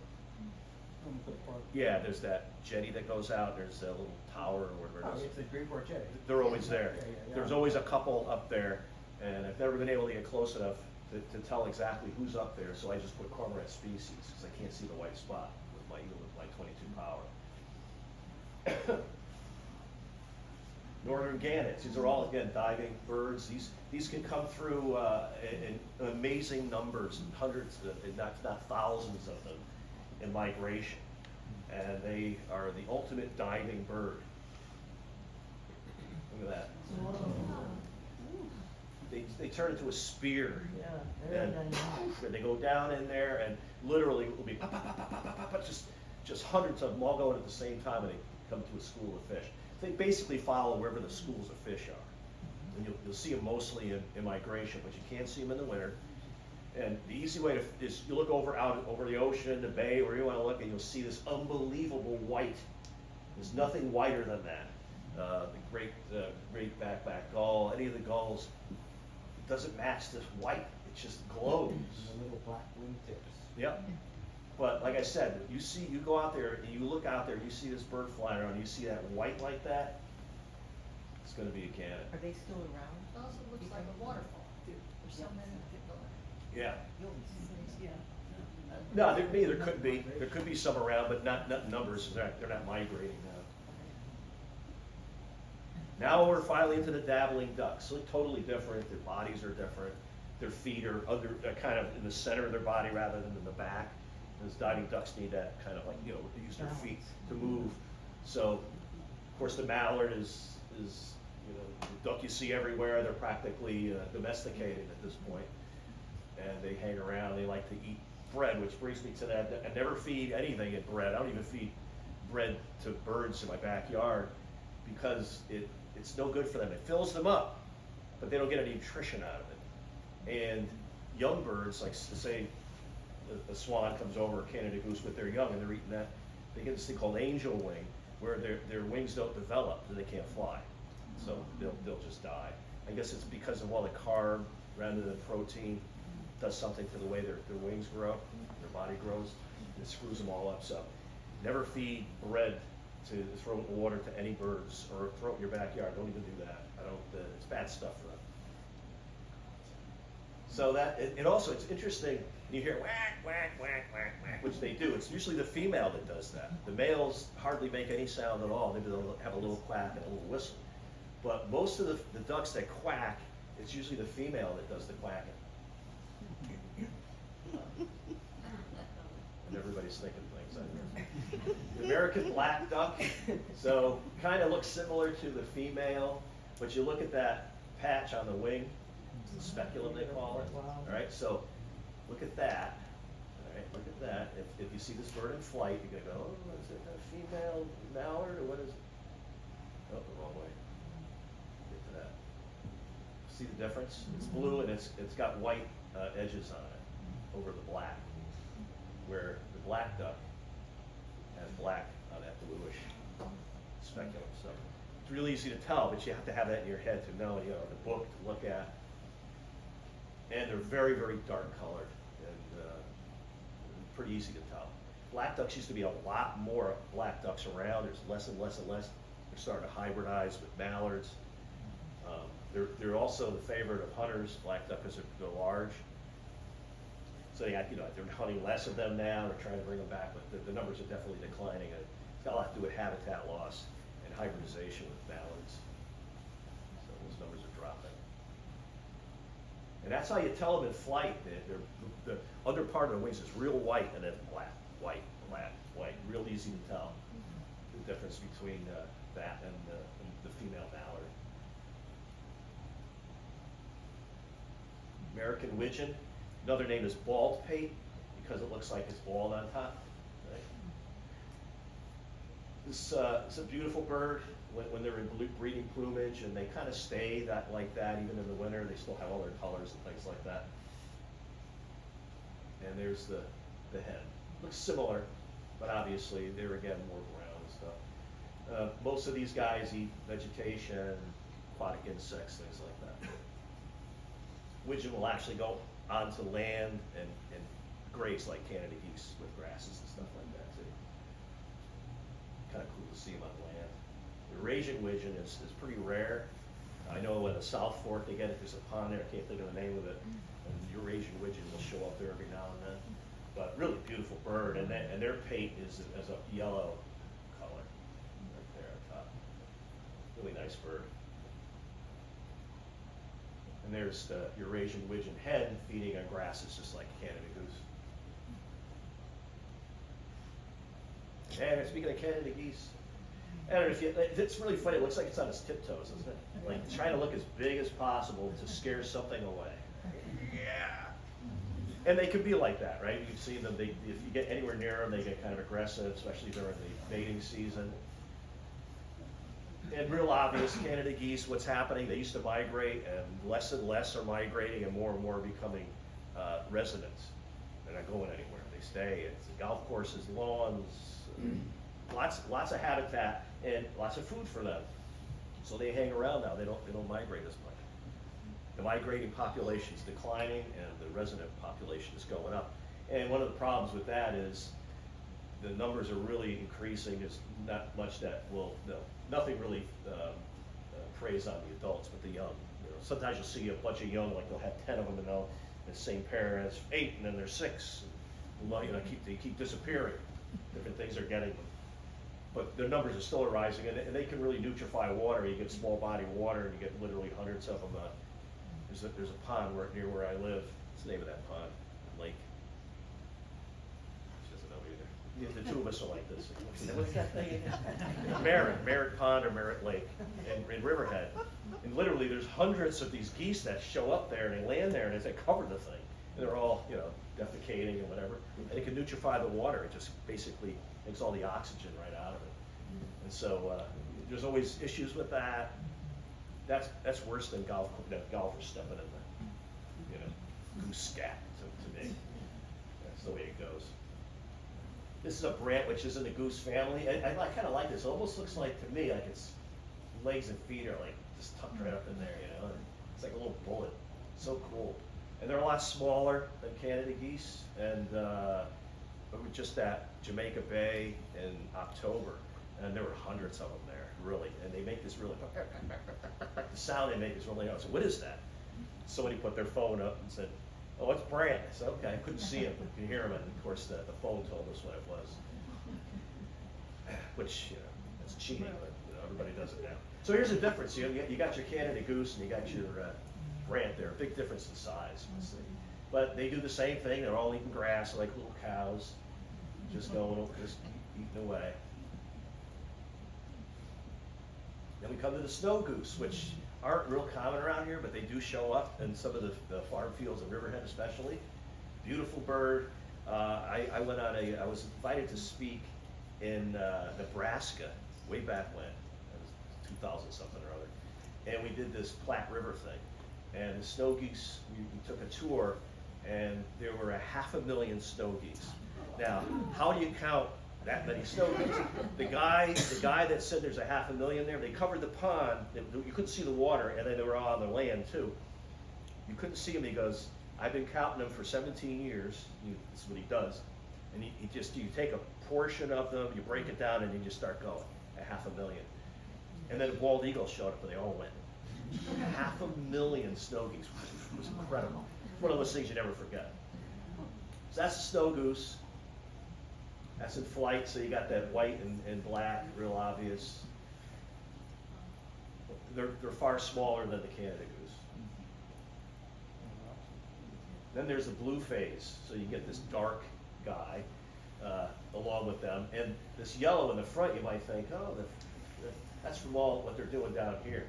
Yeah, there's that jetty that goes out, there's a little tower or whatever Oh, it is. it's the Greenport Jetty. They're always there. Yeah. There's always a couple up there, and I've never been able to get close enough to tell exactly who's up there, so I just put cormorant species, because I can't see the white spot with my 22 power. Northern gannets, these are all, again, diving birds. These can come through in amazing numbers, hundreds, if not thousands of them in migration. And they are the ultimate diving bird. Look at that. They turn into a spear. Yeah, very And dynamic. they go down in there, and literally it will be pop, pop, pop, pop, pop, pop, pop, just hundreds of them all going at the same time, and they come to a school of fish. They basically follow wherever the schools of fish are. And you'll see them mostly in migration, but you can't see them in the winter. And the easy way is you look out over the ocean, the bay, where you want to look, and you'll see this unbelievable white. There's nothing whiter than that. The great backback gull, any of the gulls, it doesn't match this white. It just glows. And the little black wingtips. Yep. But like I said, you go out there and you look out there, you see this bird flying around, you see that white like that, it's going to be a gannet. Are they still around? It also looks like a waterfall. There's so many people. Yeah. Yeah. No, there could be. There could be some around, but not numbers. They're not migrating now. Now we're finally into the dabbling ducks. So totally different. Their bodies are different. Their feet are kind of in the center of their body rather than in the back. Those diving ducks need that kind of like, they use their feet to move. So, of course, the mallard is the duck you see everywhere. They're practically domesticated at this point. And they hang around. They like to eat bread, which brings me to that. I never feed anything in bread. I don't even feed bread to birds in my backyard because it's no good for them. It fills them up, but they don't get any nutrition out of it. And young birds, like say a swan comes over, a Canada goose with their young, and they're eating that, they get this thing called angel wing, where their wings don't develop, and they can't fly. So they'll just die. I guess it's because of all the carb rather than protein does something to the way their wings grow, their body grows, and it screws them all up. So never feed bread to throw in the water to any birds, or throw it in your backyard. Don't even do that. It's bad stuff for them. So that it also, it's interesting, You hear whack, whack, whack, whack, whack, which they do. It's usually the female that does that. The males hardly make any sound at all. Maybe they'll have a little quack and a little whistle. But most of the ducks that quack, it's usually the female that does the quacking. And everybody's thinking things I hear. The American black duck, so kind of looks similar to the female, but you look at that patch on the wing, it's the speculum they call it. All right, so look at that. All right, look at that. If you see this bird in flight, you're gonna go, oh, is it a female mallard or what is it? Oh, the wrong way. Get to that. See the difference? It's blue and it's got white edges on it over the black, where the black duck has black on that bluish speculum. So it's really easy to tell, but you have to have that in your head to know, the book to look at. And they're very, very dark colored and pretty easy to tell. Black ducks used to be a lot more black ducks around. There's less and less and less. They're starting to hybridize with mallards. They're also the favorite of hunters. Black duck because they're large. So they're hunting less of them now. They're trying to bring them back, but the numbers are definitely declining. It's got a lot to do with habitat loss and hybridization with mallards. So those numbers are dropping. And that's how you tell them in flight. The under part of the wings is real white and then black, white, black, white. Real easy to tell the difference between that and the female mallard. American widgeon, another name is bald pate because it looks like it's bald on top. Right? This is a beautiful bird when they're in breeding plumage, and they kind of stay like that even in the winter. They still have all their colors and things like that. And there's the head. Looks similar, but obviously they're again more brown and stuff. Most of these guys eat vegetation, aquatic insects, things like that. Widgeon will actually go onto land and graze like Canada geese with grasses and stuff like that too. Kind of cool to see them on land. The Eurasian widgeon is pretty rare. I know in the South Fork they get it. There's a pond there. I can't think of the name of it. And the Eurasian widgeon will show up there every now and then. But really beautiful bird, and their pate is as a yellow color right there on top. Really nice bird. And there's the Eurasian widgeon head feeding on grasses just like Canada goose. And speaking of Canada geese, I don't know if it's really funny. It looks like it's on its tiptoes, isn't it? Like trying to look as big as possible to scare something away. Yeah. And they could be like that, right? You've seen them. If you get anywhere near them, they get kind of aggressive, especially during the mating season. And real obvious, Canada geese, what's happening, they used to migrate, and less are migrating, and more are becoming residents. They're not going anywhere. They stay. It's golf courses, lawns, lots of habitat, and lots of food for them. So they hang around now. They don't migrate as much. The migrating population is declining, and the resident population is going up. And one of the problems with that is the numbers are really increasing. There's not much that nothing really preys on the adults, but the young. Sometimes you'll see a bunch of young, like they'll have 10 of them, and the same pair has 8, and then there's 6. They keep disappearing. Different things are getting them. But their numbers are still rising, and they can really nutrify water. You get small body water, and you get literally hundreds of them. There's a pond near where I live. What's the name of that pond? Lake. She doesn't know either. The two of us are like this. What's that thing again? Merritt Pond or Merritt Lake in Riverhead. And literally there's hundreds of these geese that show up there and they land there and they cover the thing. And they're all, defecating and whatever. And it can nutrify the water. It just basically takes all the oxygen right out of it. And so there's always issues with that. That's worse than golfers stepping in the goose scat to me. That's the way it goes. This is a brant, which is in the goose family. I kind of like this. It almost looks like, to me, like its legs and feet are like just tucked right up in there, And it's like a little bullet. So cool. And they're a lot smaller than Canada geese. And we were just at Jamaica Bay in October, and there were hundreds of them there, really. And they make this really, the sound they make is really, I said, what is that? Somebody put their phone up and said, Oh, it's Brant. I said, okay, I couldn't see him, but you hear him, and of course, the phone told us what it was. Which, you know, that's cheating, but you know, everybody does it now. So here's the difference, you got your Canada goose and you got your Brant there, big difference in size, you see. But they do the same thing, they're all eating grass like little cows, just eating away. Then we come to the snow goose, which aren't real common around here, but they do show up in some of the farm fields of Riverhead especially. Beautiful bird. I was invited to speak in Nebraska way back when, it was 2000 something or other, and we did this Platte River thing. And the snow geese, we took a tour, and there were 500,000 snow geese. Now, how do you count that many snow geese? The guy that said there's 500,000 there, they covered the pond, you couldn't see the water, and then they were all on the land too. You couldn't see them. He goes, I've been counting them for 17 years. This is what he does. And you take a portion of them, you break it down, and you just start going, 500,000. And then bald eagles showed up, and they all went. 500,000 snow geese. It was incredible. One of those things you never forget. So that's the snow goose. That's in flight, so you got that white and black, real obvious. They're far smaller than the Canada goose. Then there's the blue phase, so you get this dark guy along with them, and this yellow in the front. You might think, oh, that's from all what they're doing down here,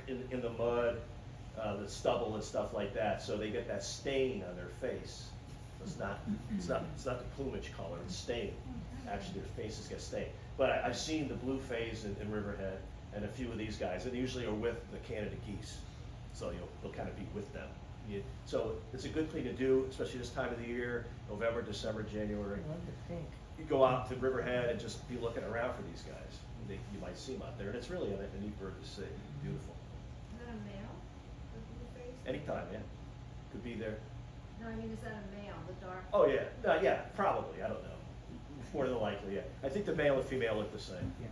in the mud, the stubble and stuff like that. So they get that stain on their face. It's not the plumage color, it's stain. Actually, their faces get stained. But I've seen the blue phase in Riverhead, and a few of these guys, and they usually are with the Canada geese. So you'll kind of be with them. So it's a good thing to do, especially this time of the year, November, December, January. I love the pink. You go out to Riverhead and just be looking around for these guys. You might see them out there, and it's really a neat bird to see. Beautiful. Is that a male, the blue face? Anytime, yeah. Could be there. No, I mean, is that a male, the dark? Oh, yeah. Yeah, probably. I don't know. More than likely, yeah. I think the male and female look the same. Yeah.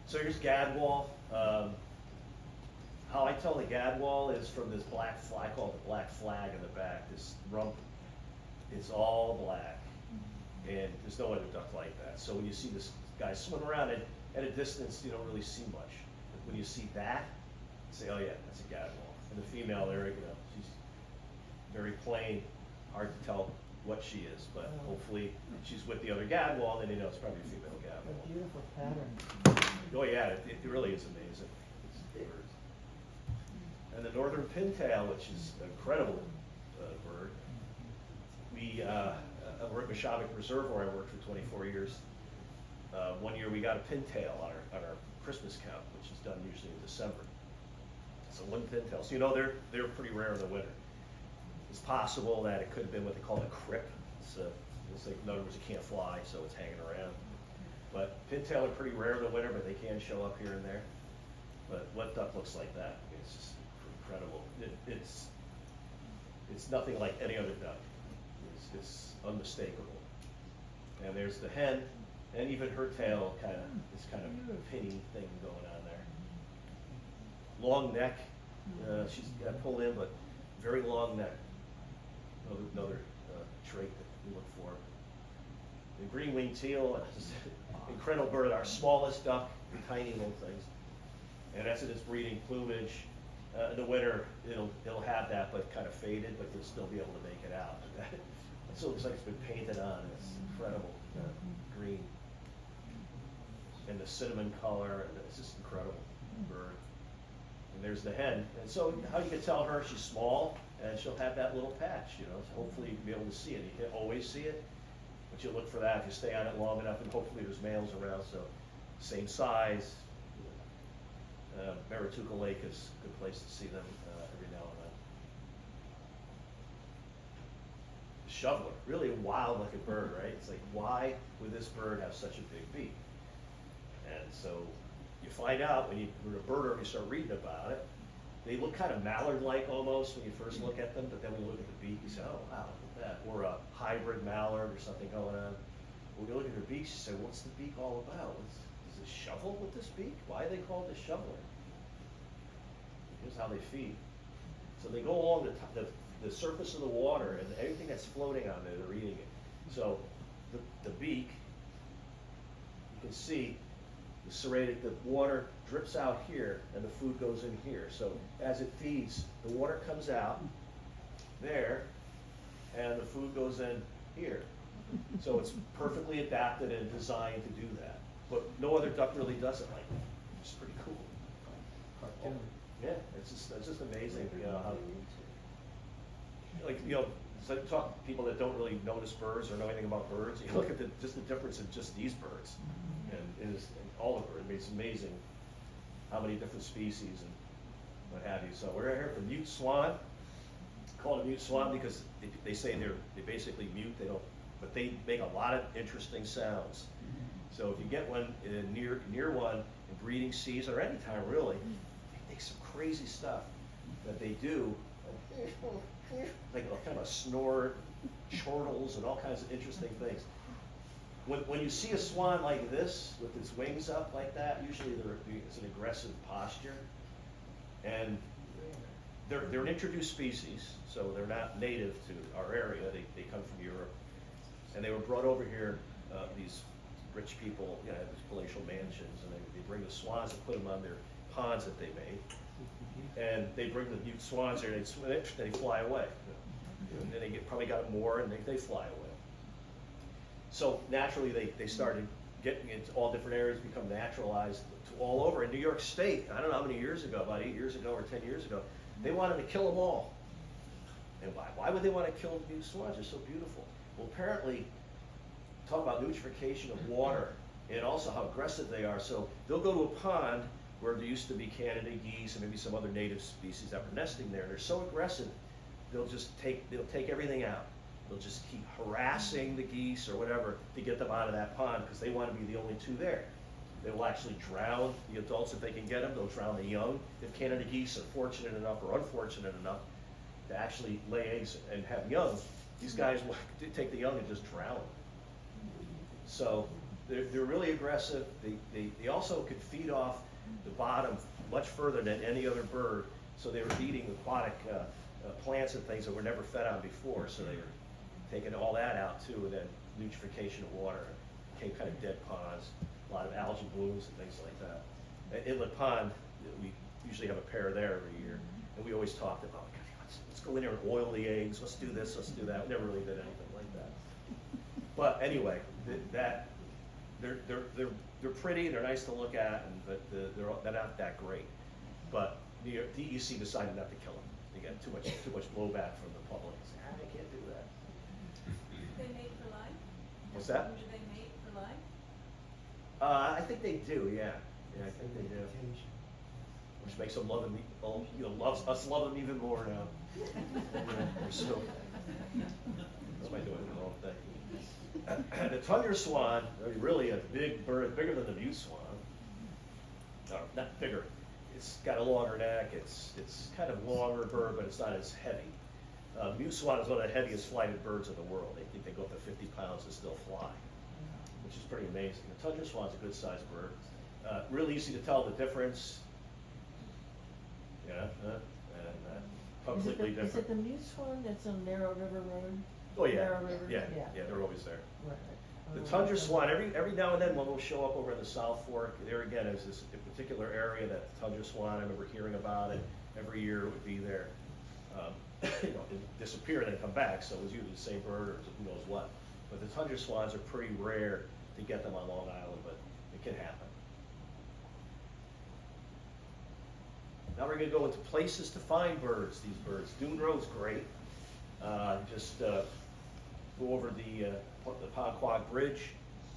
So here's gadwall. How I tell the gadwall is from this black flag, I call it the black flag in the back, this rump. It's all black. And there's no other duck like that. So when you see this guy swim around it, at a distance, you don't really see much. But when you see that, you say, oh yeah, that's a gadwall. And the female there, she's very plain, hard to tell what she is, but hopefully she's with the other gadwall, then it's probably a female A gadwall. beautiful pattern. Oh yeah, it really is amazing. It's birds. And the northern pintail, which is an incredible bird. We're at Mishavik Reservoir. I worked for 24 years. One year we got a pintail on our Christmas count, which is done usually in December. So one pintail. So they're pretty rare in the winter. It's possible that it could have been what they call a crip. It's like, in other words, it can't fly, so it's hanging around. But pintail are pretty rare in the winter, but they can show up here and there. But what duck looks like that? It's just incredible. It's nothing like any other duck. It's unmistakable. And there's the hen, and even her tail this kind of pinny thing going on there. Long neck. She's got to pull in, but very long neck. Another trait that we look for. The green-winged teal, incredible bird, our smallest duck, tiny little things. And as it is breeding plumage, in the winter it'll have that, but kind of faded, but you'll still be able to make it out. It still looks like it's been painted on. It's incredible green, and the cinnamon color, and it's just incredible bird. And there's the hen. And so how you can tell her she's small, and she'll have that little patch, so hopefully you can be able to see it. You can't always see it, but you look for that if you stay on it long enough, and hopefully there's males around, so same size. Marituka Lake is a good place to see them every now and then. The shoveler, really a wild looking bird, right? It's like, why would this bird have such a big beak? And so you find out when you're a birder and you start reading about it. They look kind of mallard-like almost when you first look at them, but then when you look at the beak, you say, oh wow, look at that. Or a hybrid mallard or something going on. When you look at their beaks, you say, what's the beak all about? Is it shovel with this beak? Why are they called the shoveler? Here's how they feed. So they go along the the surface of the water and anything that's floating on there, they're eating it. So the beak, you can see the serrated, the water drips out here and the food goes in here. So as it feeds, the water comes out there and the food goes in here. So it's perfectly adapted and designed to do that. But no other duck really does it like that. It's pretty cool. Cartoon. Yeah, it's just amazing, you know, how, like, you know, so I talk to people that don't really notice birds or know anything about birds, you look at just the difference in just these birds and in all the birds. I mean, it's amazing how many different species and what have you. So we're here for mute swan. Call it mute swan because they say they basically mute. They don't, but they make a lot of interesting sounds. So if you get one near one in breeding season or any time really, they make some crazy stuff that they do. Like a kind of a snore, chortles, and all kinds of interesting things. When you see a swan like this, with its wings up like that, usually it's an aggressive posture. And they're an introduced species, so they're not native to our area. They come from Europe. And they were brought over here, these rich people, you know, have these palatial mansions, and they bring the swans and put them on their ponds that they made. And they bring the mute swans here, and they swim it, and they fly away. And then they probably got more, and they fly away. So naturally, they started getting into all different areas, become naturalized to all over. In New York State, I don't know how many years ago, about 8 years ago or 10 years ago, they wanted to kill them all. And why? Why would they want to kill mute swans? They're so beautiful. Well, apparently, talk about nutrification of water and also how aggressive they are. So they'll go to a pond where there used to be Canada geese and maybe some other native species that were nesting there. They're so aggressive, they'll take everything out. They'll just keep harassing the geese or whatever to get them out of that pond because they want to be the only two there. They will actually drown the adults if they can get them. They'll drown the young. If Canada geese are fortunate enough or unfortunate enough to actually lay eggs and have young, these guys will take the young and just drown them. So they're really aggressive. They also could feed off the bottom much further than any other bird. So they were eating aquatic plants and things that were never fed on before. So they were taking all that out too, and then nutrification of water, became kind of dead ponds, a lot of algae blooms and things like that. At Inlet Pond, we usually have a pair there every year, and we always talked about, let's go in there and oil the eggs, let's do this, let's do that. We never really did anything like that. But anyway, they're pretty, they're nice to look at, but they're not that great. But the DEC decided not to kill them. They got too much blowback from the public. They can't do that. They mate for life? What's that? Do they mate for life? I think they do, yeah. Yeah, I think they do. Which makes them love them, us love them even more now. They're so. What am I doing the wrong thing? The tundra swan, really a big bird, bigger than the mute swan. Not bigger. It's got a longer neck. It's kind of longer bird, but it's not as heavy. Mute swan is one of the heaviest flighted birds in the world. They think they go up to 50 pounds and still fly, which is pretty amazing. The tundra swan's a good sized bird. Real easy to tell the difference. Yeah, completely different. Is it the mute swan that's on Narrow River Road? Oh yeah, Narrow River? yeah, they're always there. Right. The tundra swan, every now and then one will show up over in the South Fork. There again is this particular area that the tundra swan, I remember hearing about it. Every year it would be there. It'd disappear and then come back, so it was usually the same bird or who knows what. But the tundra swans are pretty rare to get them on Long Island, but it can happen. Now we're going to go into places to find birds, these birds. Dune Road's great. Just go over the Ponquag Bridge,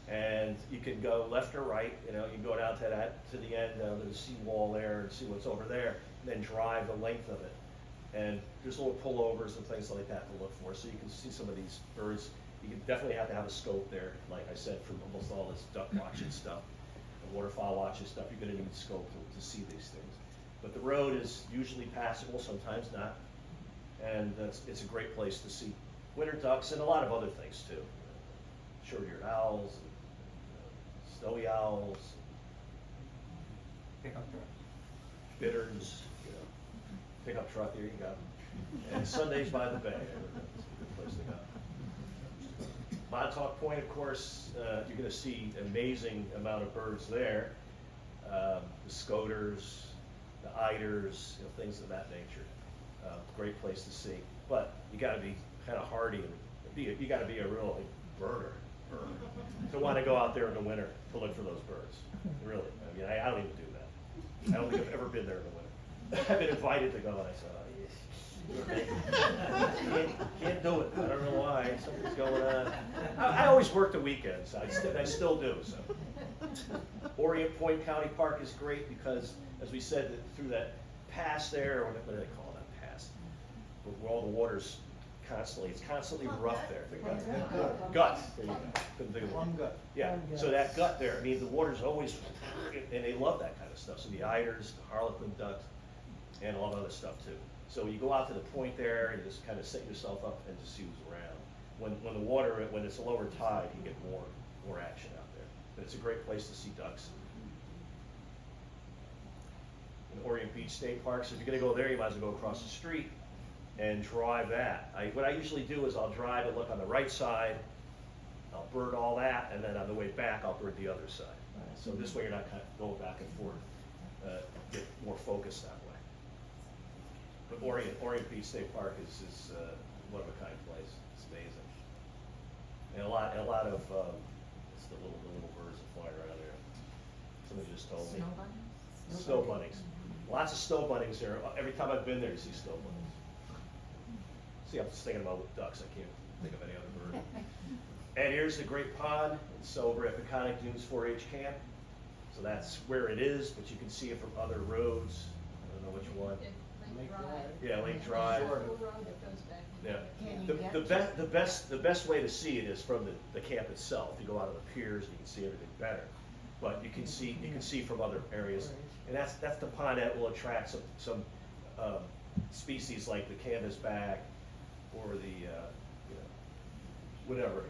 and you can go left or right. You can go down to the end of the seawall there and see what's over there, and then drive the length of it. And there's little pullovers and things like that to look for, so you can see some of these birds. You can definitely have to have a scope there, like I said, for almost all this duck watching stuff, and waterfowl watching stuff. You're going to need a scope to see these things. But the road is usually passable, sometimes not, and it's a great place to see winter ducks and a lot of other things too. Short-eared owls, snowy owls, Pickup truck. bitters, pickup truck, there you go. And Sundays by the bay, it's a good place to go. Montauk Point, of course, you're gonna see amazing amount of birds there. The scoters, the eiders, things of that nature. Great place to see, but you gotta be kinda hardy and you gotta be a real birder to wanna go out there in the winter to look for those birds, really. I mean, I don't even do that. I don't think I've ever been there in the winter. I've been invited to go and I said, can't do it. I don't know why, something's going on. I always work the weekends, I still do, so. Orient Point County Park is great because, as we said, through that pass there, or what do they call that pass? Where all the water's it's constantly rough there. The gut, there you go. Couldn't think of it. Plum gut. Yeah, Plum so gut. that gut there, I mean, the water's always, and they love that kind of stuff. So the eiders, the harlequin ducks, and a lot of other stuff too. So you go out to the point there and just kind of set yourself up and just see who's around. When the water, when it's a lower tide, you get more action out there. But it's a great place to see ducks. And Orient Beach State Park, so if you're gonna go there, you might as well go across the street and drive that. What I usually do is I'll drive and look on the right side, I'll bird all that, and then on the way back, I'll bird the other side. So this way you're not kind of going back and forth, get more focused that way. But Orient Beach State Park is one of a kind place. It's amazing. And a lot of, it's the little birds that fly around there. Somebody just told me. Snow bunnies? Snow bunnies. Lots of snow bunnies there. Every time I've been there, you see snow bunnies. See, I'm just thinking about ducks. I can't think of any other bird. And here's the Great Pond. It's over at Peconic Dunes 4-H camp. So that's where it is, but you can see it from other roads. I don't know which one. Lake Drive. Yeah, Lake Drive. Little road that goes back. Yeah. Can you The best way to see it is from the camp itself. You go out on the piers and you can see everything better. But you can see from other areas. And that's the pond that will attract some species like the canvasback or the whatever.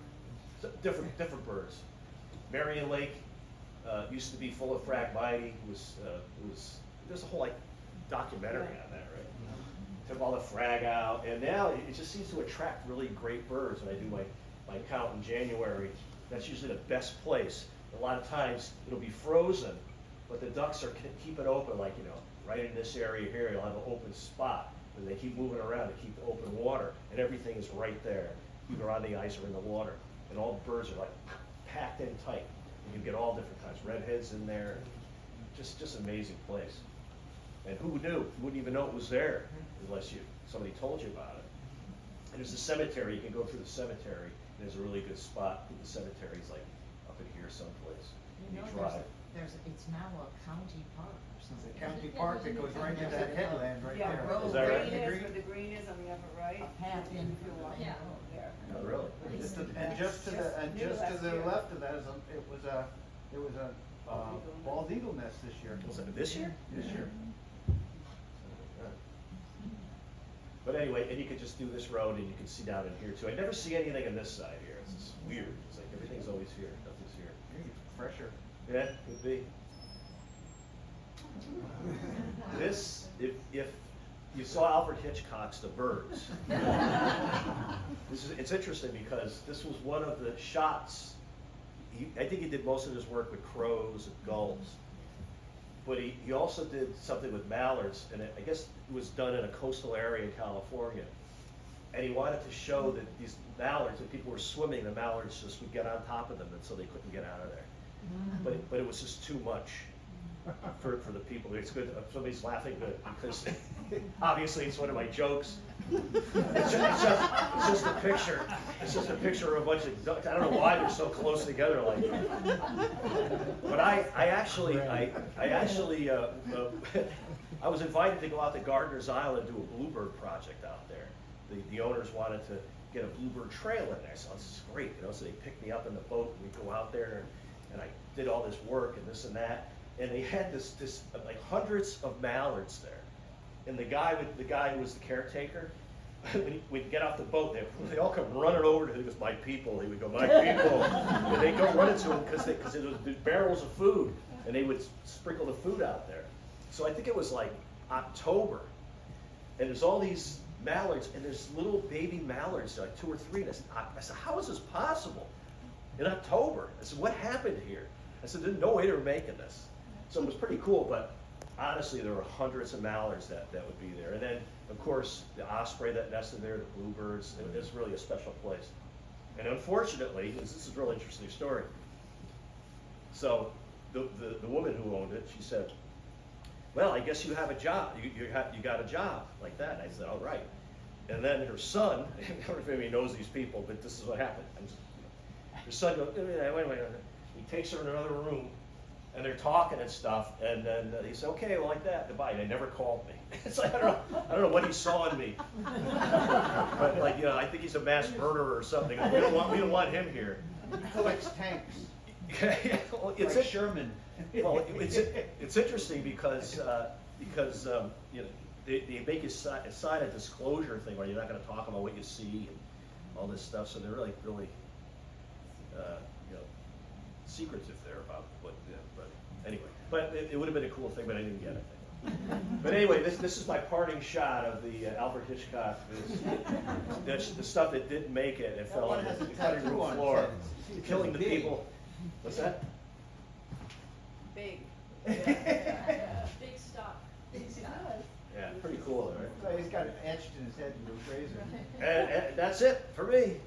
So different birds. Marion Lake used to be full of Phragmites. There's a whole documentary on that, right? Took all the frag out, and now it just seems to attract really great birds. When I do my count in January, that's usually the best place. A lot of times it'll be frozen, but the ducks are keep it open, right in this area here, you'll have an open spot, and they keep moving around to keep the open water, and everything is right there, either on the ice or in the water, and all the birds are packed in tight. You can get all different kinds, redheads in there, just amazing place. And who knew? You wouldn't even know it was there unless somebody told you about it. And there's a cemetery, you can go through the cemetery, and there's a really good spot. The cemetery's up in here someplace. You know, drive. it's now a county park or It's something. a county park that goes right to that headland right Yeah, there. where Is the that right? green is, Green? where the green is on the upper right. A path in for the Yeah. There. Oh, really? And just to the left of that is it was a bald eagle nest this year. Was it this year? This year. But anyway, and you could just do this road and you can see down in here too. I never see anything on this side here. It's just weird. It's like everything's always here, nothing's here. Maybe it's fresher. Yeah, could be. This, if you saw Alfred Hitchcock's The Birds, it's interesting because this was one of the shots. I think he did most of his work with crows and gulls, but he also did something with mallards, and I guess it was done in a coastal area in California. And he wanted to show that these mallards, when people were swimming, the mallards just would get on top of them, and so they couldn't get out of there. But it was just too much for the people. It's good. Somebody's laughing good because obviously it's one of my jokes. It's just a picture. It's just a picture of a bunch of ducks. I don't know why they're so close together like that. But I actually I was invited to go out to Gardner's Island and do a bluebird project out there. The owners wanted to get a bluebird trail in there. So this is great, so they picked me up in the boat and we go out there and I did all this work and this and that. And they had this hundreds of mallards there. And the guy who was the caretaker, when we'd get off the boat, they all come running over to him. He goes, "My people." He would go, "My people." And they go running to him because it was barrels of food, and they would sprinkle the food out there. So I think it was October, and there's all these mallards, and there's little baby mallards, like 2 or 3. And I said, how is this possible in October? I said, what happened here? I said, there's no way they were making this. So it was pretty cool, but honestly, there were hundreds of mallards that would be there. And then, of course, the osprey that nested there, the bluebirds. It was really a special place. And unfortunately, this is a really interesting story. So the woman who owned it, she said, well, I guess you have a job. You got a job like that. And I said, all right. And then her son, I don't know if anybody knows these people, but this is what happened. Her son goes, wait. He takes her in another room, and they're talking and stuff, and then he said, okay, well, like that, goodbye. And they never called me. It's like, I don't know what he saw in me. But like, I think he's a mass murderer or something. We don't want him here. He collects tanks. Well, Like Sherman. Well, it's interesting because they make you sign a disclosure thing where you're not going to talk about what you see and all this stuff. So they're really secretive there about what. But anyway, but it would have been a cool thing, but I didn't get it. But anyway, this is my parting shot of the Alfred Hitchcock. That's the stuff that didn't make it and That fell one on has a the cutting tattoo room on its floor, head. It killing says the big. people. What's that? Big. Big stuff. Yeah, pretty cool, right? So he's got it etched in his head into a razor. And that's it for me.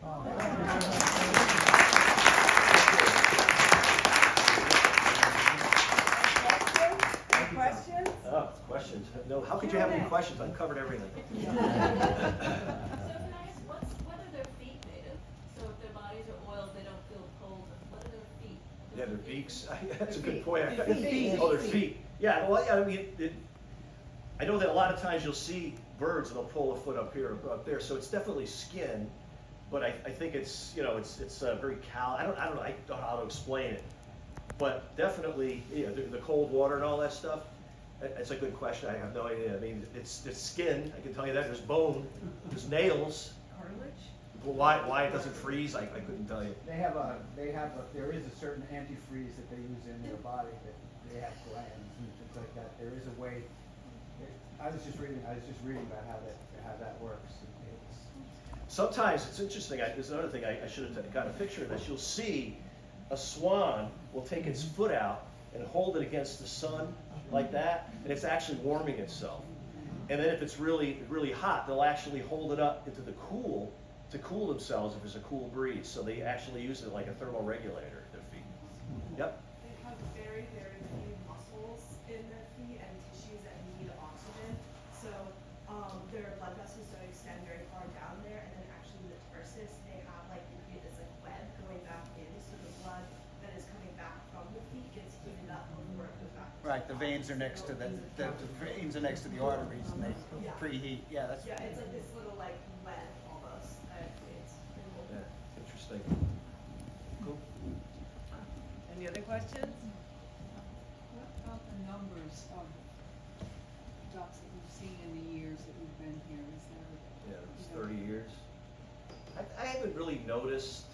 Questions? Oh, questions? No, how could you have any questions? I've covered everything. So can I ask, what are their feet made of? So if their bodies are oiled, they don't feel cold, what are their feet? Yeah, their beaks. That's a good point. Their feet. Oh, their feet. Yeah, well, yeah, I mean, I know that a lot of times you'll see birds and they'll pull a foot up here or up there, so it's definitely skin, but I think it's, it's very I don't know how to explain it. But definitely, the cold water and all that stuff, it's a good question. I have no idea. I mean, it's skin, I can tell you that. There's bone, there's nails. Cartilage? Well, why it doesn't freeze, I couldn't tell you. There is a certain antifreeze that they use in their body, that they have glands and things like that. There is a way, I was just reading about how that works. Sometimes it's interesting. There's another thing I should have got a picture of this. You'll see a swan will take its foot out and hold it against the sun like that, and it's actually warming itself. And then if it's really, really hot, they'll actually hold it up into the cool to cool themselves if there's a cool breeze. So they actually use it like a thermal regulator, their feet. Yep. They have very, very few muscles in their feet and tissues that need oxygen. So their blood vessels don't extend very far down there, and then actually the tarsus, they have like this like web going back in, so the blood that is coming back from the feet gets heated up before it goes back. Right, the veins are next to the veins are next to the arteries, and they preheat. Yeah, that's. Yeah, it's like this little like web almost that it's. Yeah, interesting. Cool. Any other questions? What about the numbers of ducks that you've seen in the years that you've been here? Is there? Yeah, it's 30 years. I haven't really noticed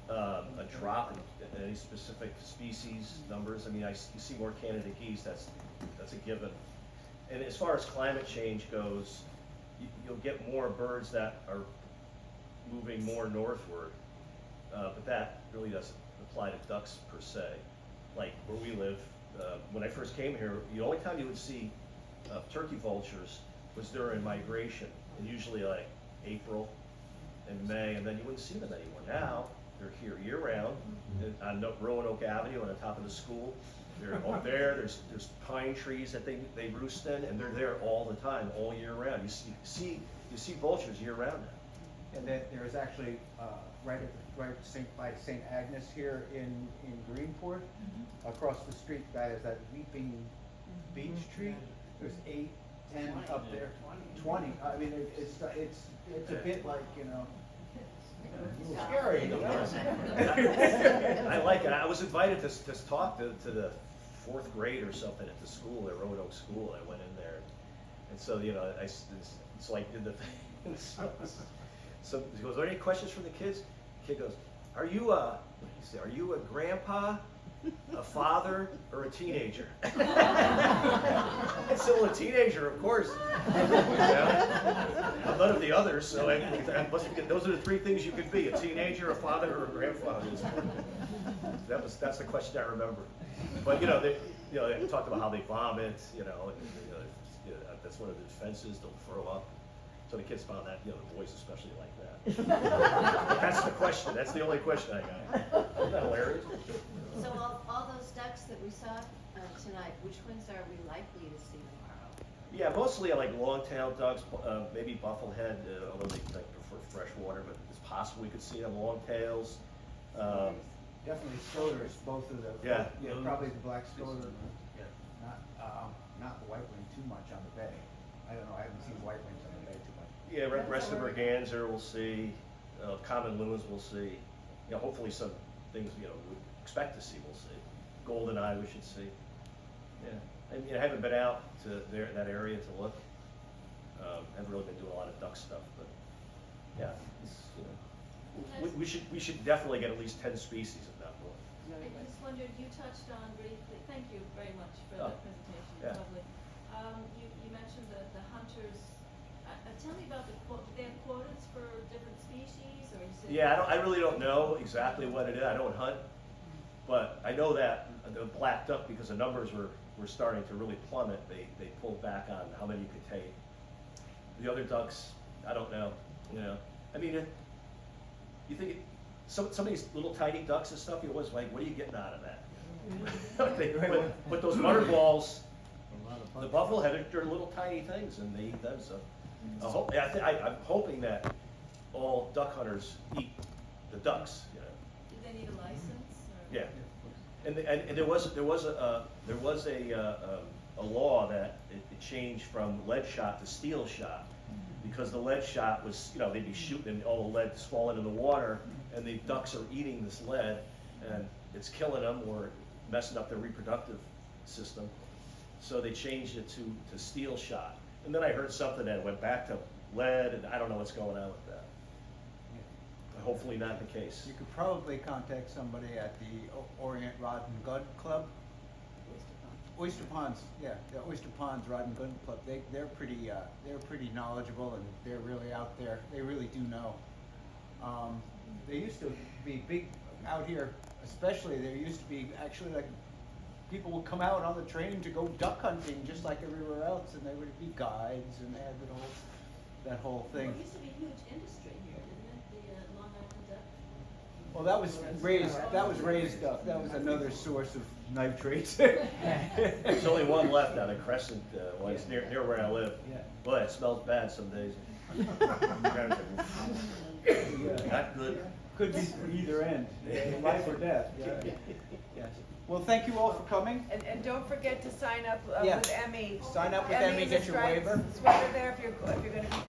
a drop in any specific species numbers. I mean, you see more Canada geese, that's a given. And as far as climate change goes, you'll get more birds that are moving more northward, but that really doesn't apply to ducks per se. Like where we live, when I first came here, the only time you would see turkey vultures was during migration, and usually like April and May, and then you wouldn't see them anymore. Now, they're here year-round, on Roanoke Avenue, on the top of the school. They're all there, there's pine trees that they roost in, and they're there all the time, all year-round. You see vultures year-round now. And then there is actually, by St. Agnes here in Greenport, across the street, that is that weeping beech tree. There's 8, 10 up there, 20. I mean, it's a bit like, a little scary. I like it. I was invited to talk to the 4th grade or something at the school, at Roanoke School. I went in there, and so it's like did the thing. So he goes, "Are there any questions from the kids?" The kid goes, "Are you a grandpa?" a father, or a teenager? It's still a teenager, of course. You know? I'm none of the others, so those are the three things you could be: a teenager, a father, or a grandfather. That's the question I remember. But they talked about how they vomit. That's one of the defenses. They'll throw up. So the kids found that, the boys especially like that. That's the question. That's the only question I got. Isn't that hilarious? So all those ducks that we saw tonight, which ones are we likely to see tomorrow? Yeah, mostly I like long-tailed ducks, maybe bufflehead, although they prefer fresh water, but it's possible we could see them. Long-tails. Definitely scoters, both of them. Yeah. Yeah, probably the black scoter. Not the white wing too much on the bay. I don't know, I haven't seen white wings on the bay too much. Yeah, rest of merganser we'll see, common loons we'll see. Hopefully some things we expect to see we'll see. Golden eye we should see. Yeah, I haven't been out to that area to look. Haven't really been doing a lot of duck stuff, but yeah, we should definitely get at least 10 species if not more. I just wondered, you touched on briefly, thank you very much for that presentation, yeah. lovely. You mentioned the hunters, tell me about they have quotas for different species, or you said? Yeah, I really don't know exactly what it is. I don't hunt, but I know that the black duck, because the numbers were starting to really plummet, they pulled back on how many you could take. The other ducks, I don't know. I mean, you think some of these little tiny ducks and stuff, you're always like, what are you getting out of that? But those butterballs, the bufflehead, they're little tiny things, and they eat them. So I'm hoping that all duck hunters eat the ducks. Do they need a license? Or? Yeah, and there was a law that it changed from lead shot to steel shot, because the lead shot was, they'd be shooting and all the lead's falling in the water, and the ducks are eating this lead, and it's killing them or messing up their reproductive system. So they changed it to steel shot. And then I heard something that went back to lead, and I don't know what's going on with that. Hopefully not the case. You could probably contact somebody at the Orient Rod and Gun Club. Oyster Ponds, yeah, the Oyster Ponds Rod and Gun Club. They're pretty knowledgeable, and they're really out there. They really do know. They used to be big out here, especially. There used to be actually like people would come out on the train to go duck hunting, just like everywhere else, and there would be guides, and they had that whole thing. Well, it used to be a huge industry here, didn't it? The Long Island duck. Well, that was raised duck. That was another source of nitrates. There's only one left out of Crescent, one's near where I live. Yeah. Boy, it smells bad some days. Not good. Could be either end, life or death. Yeah. Yes. Well, thank you all for coming. And don't forget to sign up Yeah. with Emmy. Sign up with Emmy, Emmy's get a your striped waiver. sweater there if you're gonna be